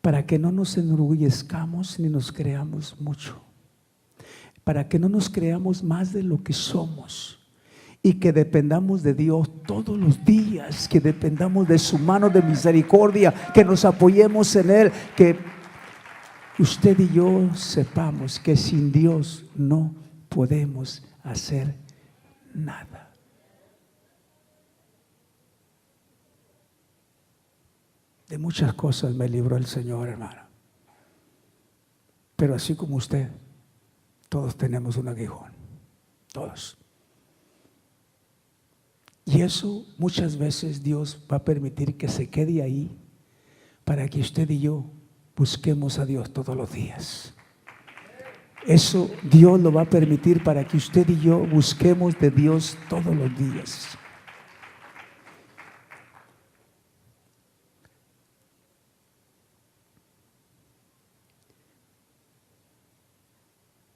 para que no nos enorgullezcamos ni nos creamos mucho, para que no nos creamos más de lo que somos y que dependamos de Dios todos los días, que dependamos de su mano de misericordia, que nos apoyemos en Él, que usted y yo sepamos que sin Dios no podemos hacer nada. De muchas cosas me libró el Señor, hermano. Pero así como usted, todos tenemos un aguijón. Todos. Y eso muchas veces Dios va a permitir que se quede ahí para que usted y yo busquemos a Dios todos los días. Eso Dios lo va a permitir para que usted y yo busquemos de Dios todos los días.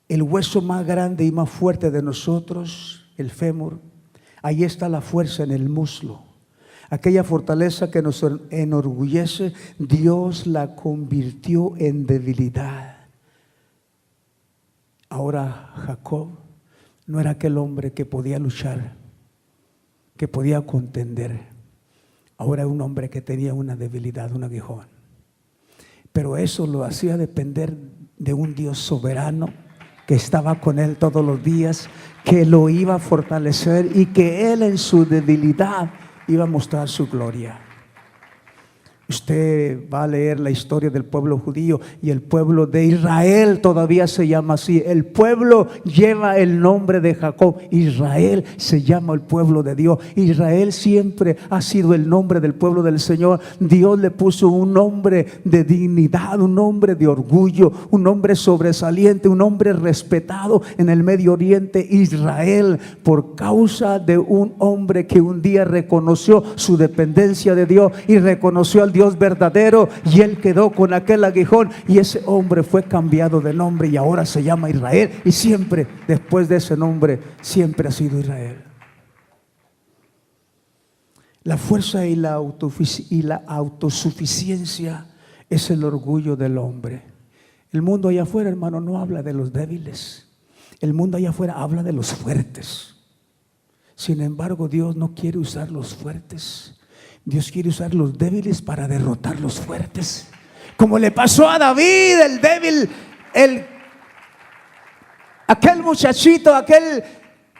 El hueso más grande y más fuerte de nosotros, el fémur, ahí está la fuerza en el muslo. Aquella fortaleza que nos enorgullece, Dios la convirtió en debilidad. Ahora Jacob no era aquel hombre que podía luchar, que podía contender. Ahora era un hombre que tenía una debilidad, un aguijón. Pero eso lo hacía depender de un Dios soberano que estaba con él todos los días, que lo iba a fortalecer y que él en su debilidad iba a mostrar su gloria. Usted va a leer la historia del pueblo judío y el pueblo de Israel todavía se llama así. El pueblo lleva el nombre de Jacob. Israel se llama el pueblo de Dios. Israel siempre ha sido el nombre del pueblo del Señor. Dios le puso un nombre de dignidad, un nombre de orgullo, un nombre sobresaliente, un nombre respetado en el Medio Oriente. Israel, por causa de un hombre que un día reconoció su dependencia de Dios y reconoció al Dios verdadero, y él quedó con aquel aguijón, y ese hombre fue cambiado de nombre y ahora se llama Israel, y siempre después de ese nombre siempre ha sido Israel. La fuerza y la autosuficiencia es el orgullo del hombre. El mundo allá afuera, hermano, no habla de los débiles. El mundo allá afuera habla de los fuertes. Sin embargo, Dios no quiere usar los fuertes. Dios quiere usar los débiles para derrotar los fuertes. Como le pasó a David, el débil, aquel muchachito, aquel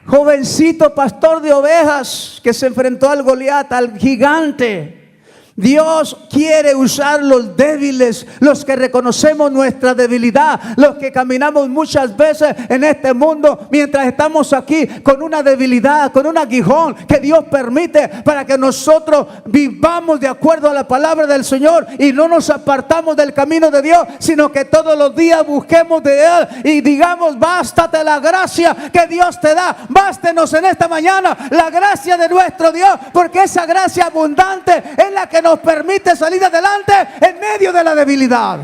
jovencito pastor de ovejas que se enfrentó al Goliat, al gigante. Dios quiere usar los débiles, los que reconocemos nuestra debilidad, los que caminamos muchas veces en este mundo mientras estamos aquí con una debilidad, con un aguijón que Dios permite para que nosotros vivamos de acuerdo a la palabra del Señor y no nos apartamos del camino de Dios, sino que todos los días busquemos de Él y digamos: bástate la gracia que Dios te da, bástenos en esta mañana la gracia de nuestro Dios, porque esa gracia abundante es la que nos permite salir adelante en medio de la debilidad.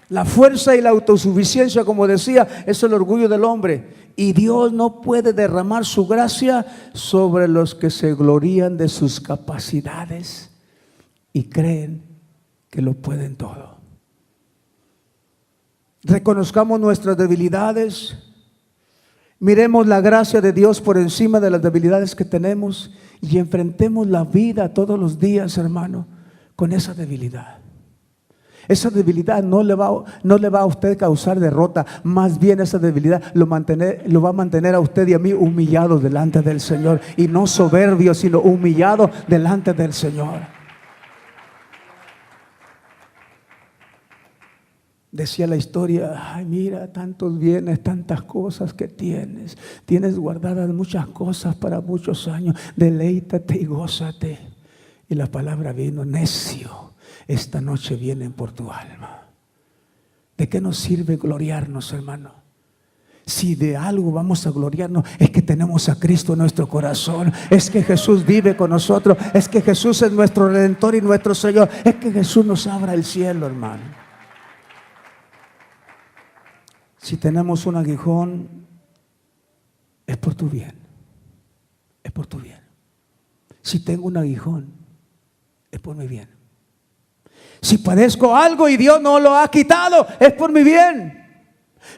La fuerza y la autosuficiencia, como decía, es el orgullo del hombre. Y Dios no puede derramar su gracia sobre los que se glorían de sus capacidades y creen que lo pueden todo. Reconozcamos nuestras debilidades. Miremos la gracia de Dios por encima de las debilidades que tenemos y enfrentemos la vida todos los días, hermano, con esa debilidad. Esa debilidad no le va a usted causar derrota, más bien esa debilidad lo va a mantener a usted y a mí humillados delante del Señor, y no soberbios, sino humillados delante del Señor. Decía la historia: ay, mira, tantos bienes, tantas cosas que tienes. Tienes guardadas muchas cosas para muchos años. Deleítate y gózate. Y la palabra vino: necio, esta noche vienen por tu alma. ¿De qué nos sirve gloriarnos, hermano? Si de algo vamos a gloriarnos, es que tenemos a Cristo en nuestro corazón. Es que Jesús vive con nosotros. Es que Jesús es nuestro Redentor y nuestro Señor. Es que Jesús nos abra el cielo, hermano. Si tenemos un aguijón, es por tu bien. Es por tu bien. Si tengo un aguijón, es por mi bien. Si padezco algo y Dios no lo ha quitado, es por mi bien.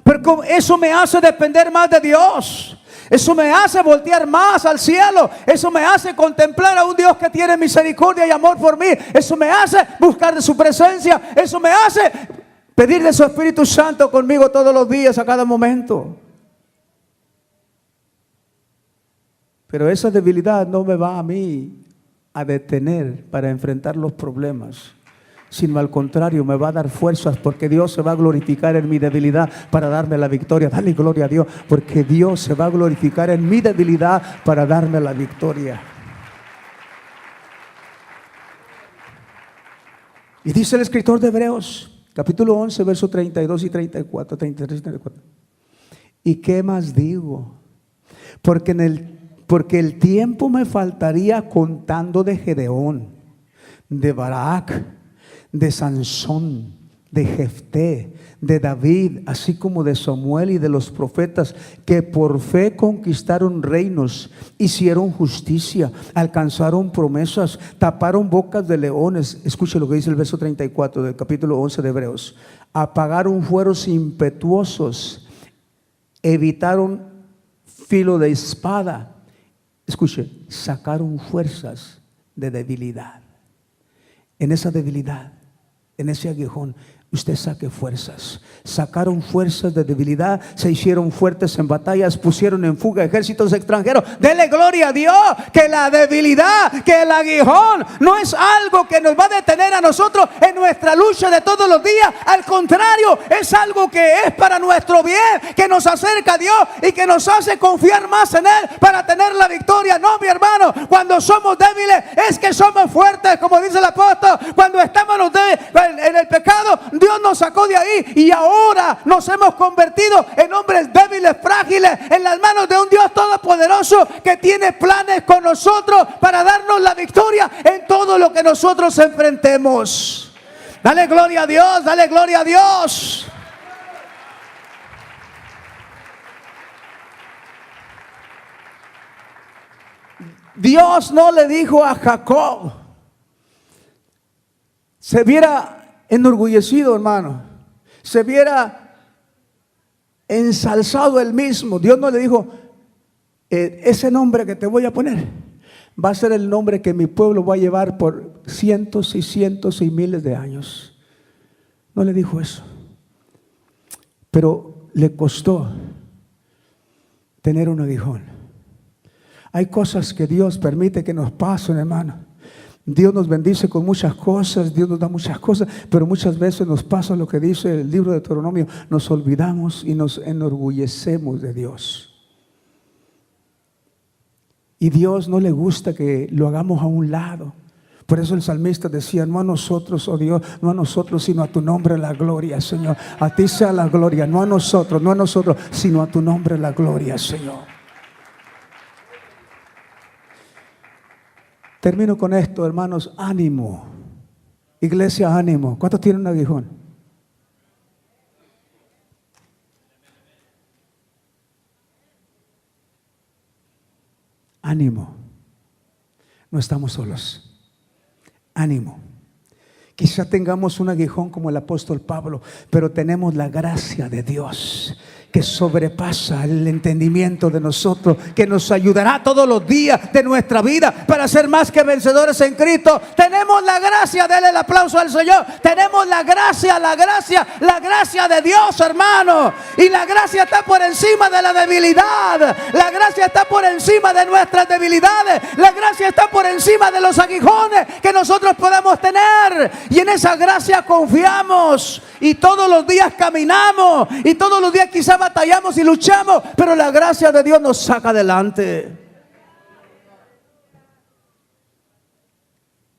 Pero eso me hace depender más de Dios. Eso me hace voltear más al cielo. Eso me hace contemplar a un Dios que tiene misericordia y amor por mí. Eso me hace buscar de su presencia. Eso me hace pedir de su Espíritu Santo conmigo todos los días, a cada momento. Pero esa debilidad no me va a mí a detener para enfrentar los problemas, sino al contrario, me va a dar fuerzas, porque Dios se va a glorificar en mi debilidad para darme la victoria. Dale gloria a Dios, porque Dios se va a glorificar en mi debilidad para darme la victoria. Y dice el escritor de Hebreos, capítulo 11, versos 32 y 34, 33 y 34. ¿Y qué más digo? Porque el tiempo me faltaría contando de Gedeón, de Barak, de Sansón, de Jefté, de David, así como de Samuel y de los profetas, que por fe conquistaron reinos, hicieron justicia, alcanzaron promesas, taparon bocas de leones. Escuche lo que dice el verso 34 del capítulo 11 de Hebreos: apagaron fueros impetuosos, evitaron filo de espada. Escuche, sacaron fuerzas de debilidad. En esa debilidad, en ese aguijón, usted saque fuerzas. Sacaron fuerzas de debilidad, se hicieron fuertes en batallas, pusieron en fuga ejércitos extranjeros. Dele gloria a Dios, que la debilidad, que el aguijón no es algo que nos va a detener a nosotros en nuestra lucha de todos los días. Al contrario, es algo que es para nuestro bien, que nos acerca a Dios y que nos hace confiar más en Él para tener la victoria. No, mi hermano, cuando somos débiles es que somos fuertes, como dice el apóstol. Cuando estamos en el pecado, Dios nos sacó de ahí y ahora nos hemos convertido en hombres débiles, frágiles, en las manos de un Dios todopoderoso que tiene planes con nosotros para darnos la victoria en todo lo que nosotros enfrentemos. Dale gloria a Dios, dale gloria a Dios. Dios no le dijo a Jacob, se viera enorgullecido, hermano, se viera ensalzado él mismo. Dios no le dijo: ese nombre que te voy a poner va a ser el nombre que mi pueblo va a llevar por cientos y cientos y miles de años. No le dijo eso. Pero le costó tener un aguijón. Hay cosas que Dios permite que nos pasen, hermano. Dios nos bendice con muchas cosas, Dios nos da muchas cosas, pero muchas veces nos pasa lo que dice el libro de Deuteronomio, nos olvidamos y nos enorgullecemos de Dios. Y Dios no le gusta que lo hagamos a un lado. Por eso el salmista decía, no a nosotros, oh Dios, no a nosotros, sino a tu nombre la gloria, Señor. A ti sea la gloria, no a nosotros, sino a tu nombre la gloria, Señor. Termino con esto, hermanos, ánimo. Iglesia, ánimo. ¿Cuántos tienen un aguijón? Ánimo. No estamos solos. Ánimo. Quizá tengamos un aguijón como el apóstol Pablo, pero tenemos la gracia de Dios que sobrepasa el entendimiento de nosotros, que nos ayudará todos los días de nuestra vida para ser más que vencedores en Cristo. Tenemos la gracia, denle el aplauso al Señor. Tenemos la gracia de Dios, hermano. Y la gracia está por encima de la debilidad. La gracia está por encima de nuestras debilidades. La gracia está por encima de los aguijones que nosotros podemos tener. Y en esa gracia confiamos. Y todos los días caminamos. Y todos los días quizás batallamos y luchamos, pero la gracia de Dios nos saca adelante.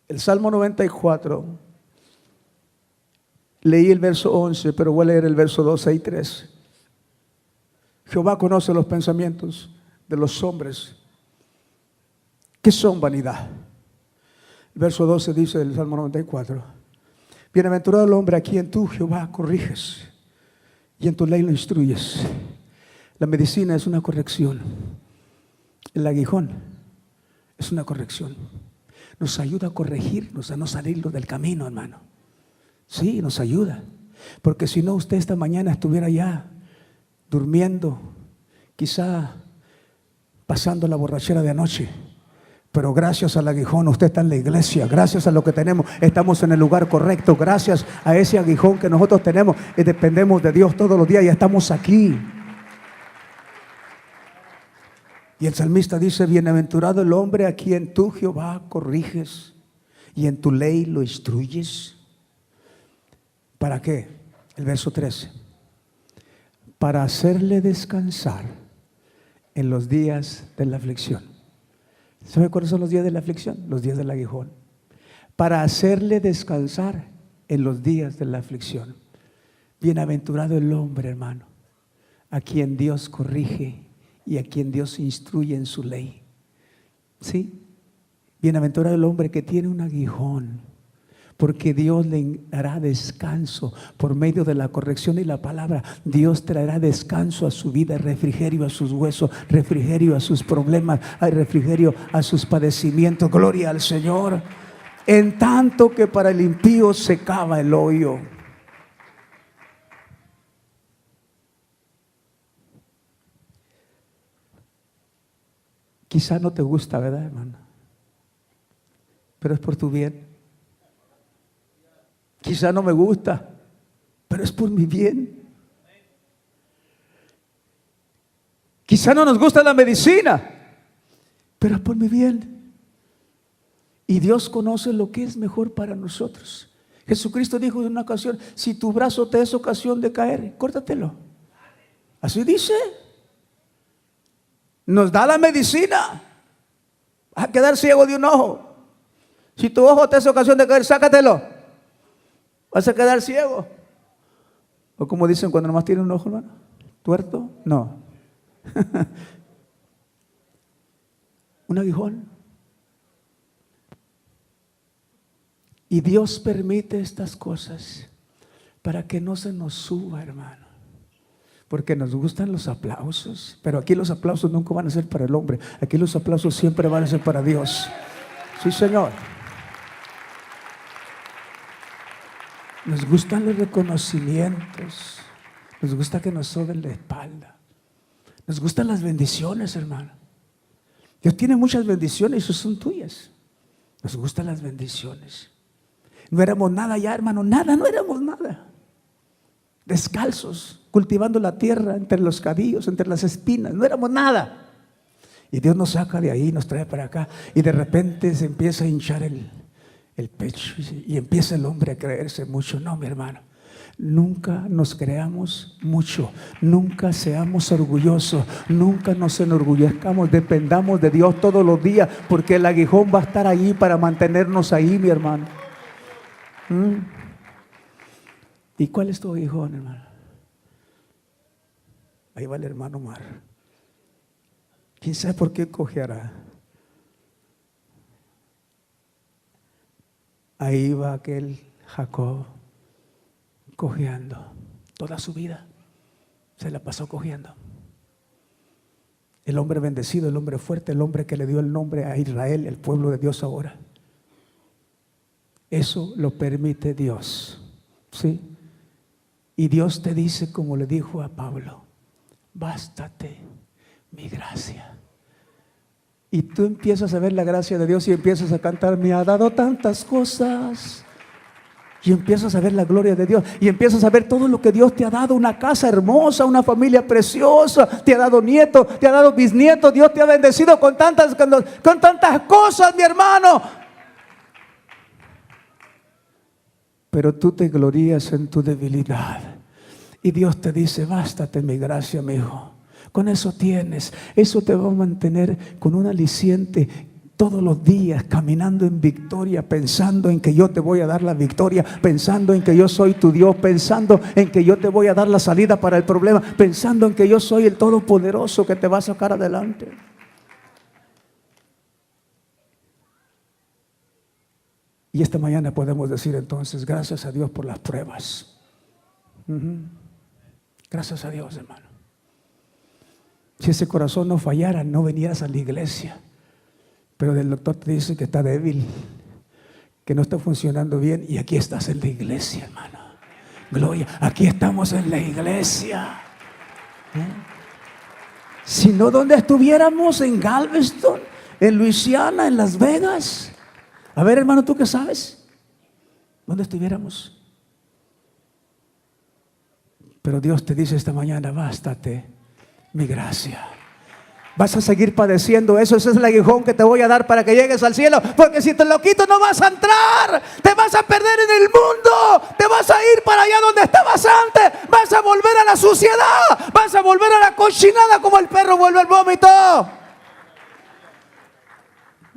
El Salmo 94, leí el verso 11, pero voy a leer el verso 12 y 13. Jehová conoce los pensamientos de los hombres, que son vanidad. El verso 12 dice del Salmo 94, bienaventurado el hombre a quien tú, Jehová, corriges y en tu ley lo instruyes. La medicina es una corrección. El aguijón es una corrección. Nos ayuda a corregirnos, a no salirnos del camino, hermano. Sí, nos ayuda. Porque si no, usted esta mañana estuviera ya durmiendo, quizá pasando la borrachera de anoche. Pero gracias al aguijón usted está en la iglesia. Gracias a lo que tenemos estamos en el lugar correcto. Gracias a ese aguijón que nosotros tenemos y dependemos de Dios todos los días y estamos aquí. Y el salmista dice, bienaventurado el hombre a quien tú, Jehová, corriges y en tu ley lo instruyes. ¿Para qué? El verso 13. Para hacerle descansar en los días de la aflicción. ¿Sabe cuáles son los días de la aflicción? Los días del aguijón. Para hacerle descansar en los días de la aflicción. Bienaventurado el hombre, hermano, a quien Dios corrige y a quien Dios instruye en su ley. ¿Sí? Bienaventurado el hombre que tiene un aguijón, porque Dios le dará descanso por medio de la corrección y la palabra. Dios traerá descanso a su vida, refrigerio a sus huesos, refrigerio a sus problemas, refrigerio a sus padecimientos. Gloria al Señor. En tanto que para el impío se cava el hoyo. Quizá no te gusta, ¿verdad, hermano? Pero es por tu bien. Quizá no me gusta, pero es por mi bien. Quizá no nos gusta la medicina, pero es por mi bien. Y Dios conoce lo que es mejor para nosotros. Jesucristo dijo en una ocasión, si tu brazo te es ocasión de caer, córtatelo. Así dice. Nos da la medicina. Vas a quedar ciego de un ojo. Si tu ojo te es ocasión de caer, sácatelo. Vas a quedar ciego. O como dicen cuando nomás tiene un ojo, hermano, tuerto. No. Un aguijón. Y Dios permite estas cosas para que no se nos suba, hermano. Porque nos gustan los aplausos. Pero aquí los aplausos nunca van a ser para el hombre. Aquí los aplausos siempre van a ser para Dios. Sí, Señor. Nos gustan los reconocimientos. Nos gusta que nos soben la espalda. Nos gustan las bendiciones, hermano. Dios tiene muchas bendiciones y esas son tuyas. Nos gustan las bendiciones. No éramos nada ya, hermano. Nada, no éramos nada. Descalzos, cultivando la tierra entre los cadillos, entre las espinas. No éramos nada. Y Dios nos saca de ahí, nos trae para acá. Y de repente se empieza a hinchar el pecho. Y empieza el hombre a creerse mucho. No, mi hermano. Nunca nos creamos mucho. Nunca seamos orgullosos. Nunca nos enorgullezcamos. Dependamos de Dios todos los días. Porque el aguijón va a estar ahí para mantenernos ahí, mi hermano. ¿Y cuál es tu aguijón, hermano? Ahí va el hermano Omar. ¿Quién sabe por qué cojeará? Ahí va aquel Jacob cojeando. Toda su vida se la pasó cojeando. El hombre bendecido, el hombre fuerte, el hombre que le dio el nombre a Israel, el pueblo de Dios ahora. Eso lo permite Dios, ¿sí? Y Dios te dice, como le dijo a Pablo: bástate mi gracia. Y tú empiezas a ver la gracia de Dios y empiezas a cantar: me ha dado tantas cosas. Y empiezas a ver la gloria de Dios. Y empiezas a ver todo lo que Dios te ha dado. Una casa hermosa, una familia preciosa. Te ha dado nietos, te ha dado bisnietos. Dios te ha bendecido con tantas cosas, mi hermano. Pero tú te glorías en tu debilidad. Y Dios te dice: bástate mi gracia, mi hijo. Con eso tienes. Eso te va a mantener con un aliciente todos los días, caminando en victoria, pensando en que yo te voy a dar la victoria, pensando en que yo soy tu Dios, pensando en que yo te voy a dar la salida para el problema, pensando en que yo soy el Todopoderoso que te va a sacar adelante. Y esta mañana podemos decir entonces: gracias a Dios por las pruebas. Gracias a Dios, hermano. Si ese corazón no fallara, no venieras a la iglesia. Pero el doctor te dice que está débil, que no está funcionando bien, y aquí estás en la iglesia, hermano. Gloria, aquí estamos en la iglesia. Si no, ¿dónde estuviéramos? En Galveston, en Luisiana, en Las Vegas. A ver, hermano, ¿tú qué sabes? ¿Dónde estuviéramos? Pero Dios te dice esta mañana: bástate mi gracia. Vas a seguir padeciendo eso. Ese es el aguijón que te voy a dar para que llegues al cielo. Porque si te lo quito, no vas a entrar. Te vas a perder en el mundo. Te vas a ir para allá donde estabas antes. Vas a volver a la suciedad. Vas a volver a la cochinada como el perro vuelve al vómito.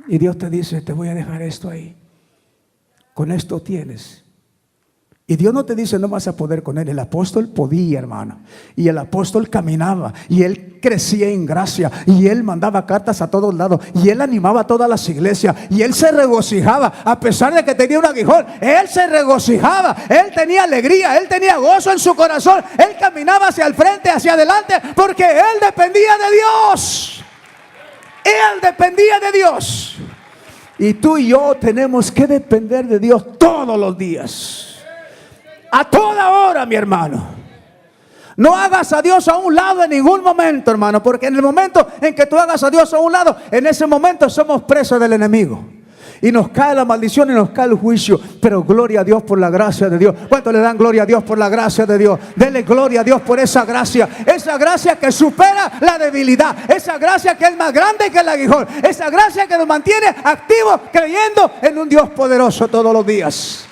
Y Dios te dice: te voy a dejar esto ahí. Con esto tienes. Y Dios no te dice: no vas a poder con él. El apóstol podía, hermano. Y el apóstol caminaba. Y él crecía en gracia. Y él mandaba cartas a todos lados. Y él animaba a todas las iglesias. Y él se regocijaba. A pesar de que tenía un aguijón, él se regocijaba. Él tenía alegría. Él tenía gozo en su corazón. Él caminaba hacia el frente, hacia adelante. Porque él dependía de Dios. Él dependía de Dios. Y tú y yo tenemos que depender de Dios todos los días. A toda hora, mi hermano. No hagas a Dios a un lado en ningún momento, hermano. Porque en el momento en que tú hagas a Dios a un lado, en ese momento somos presos del enemigo. Y nos cae la maldición y nos cae el juicio. Pero gloria a Dios por la gracia de Dios. ¿Cuánto le dan gloria a Dios por la gracia de Dios? Denle gloria a Dios por esa gracia. Esa gracia que supera la debilidad. Esa gracia que es más grande que el aguijón. Esa gracia que nos mantiene activos creyendo en un Dios poderoso todos los días.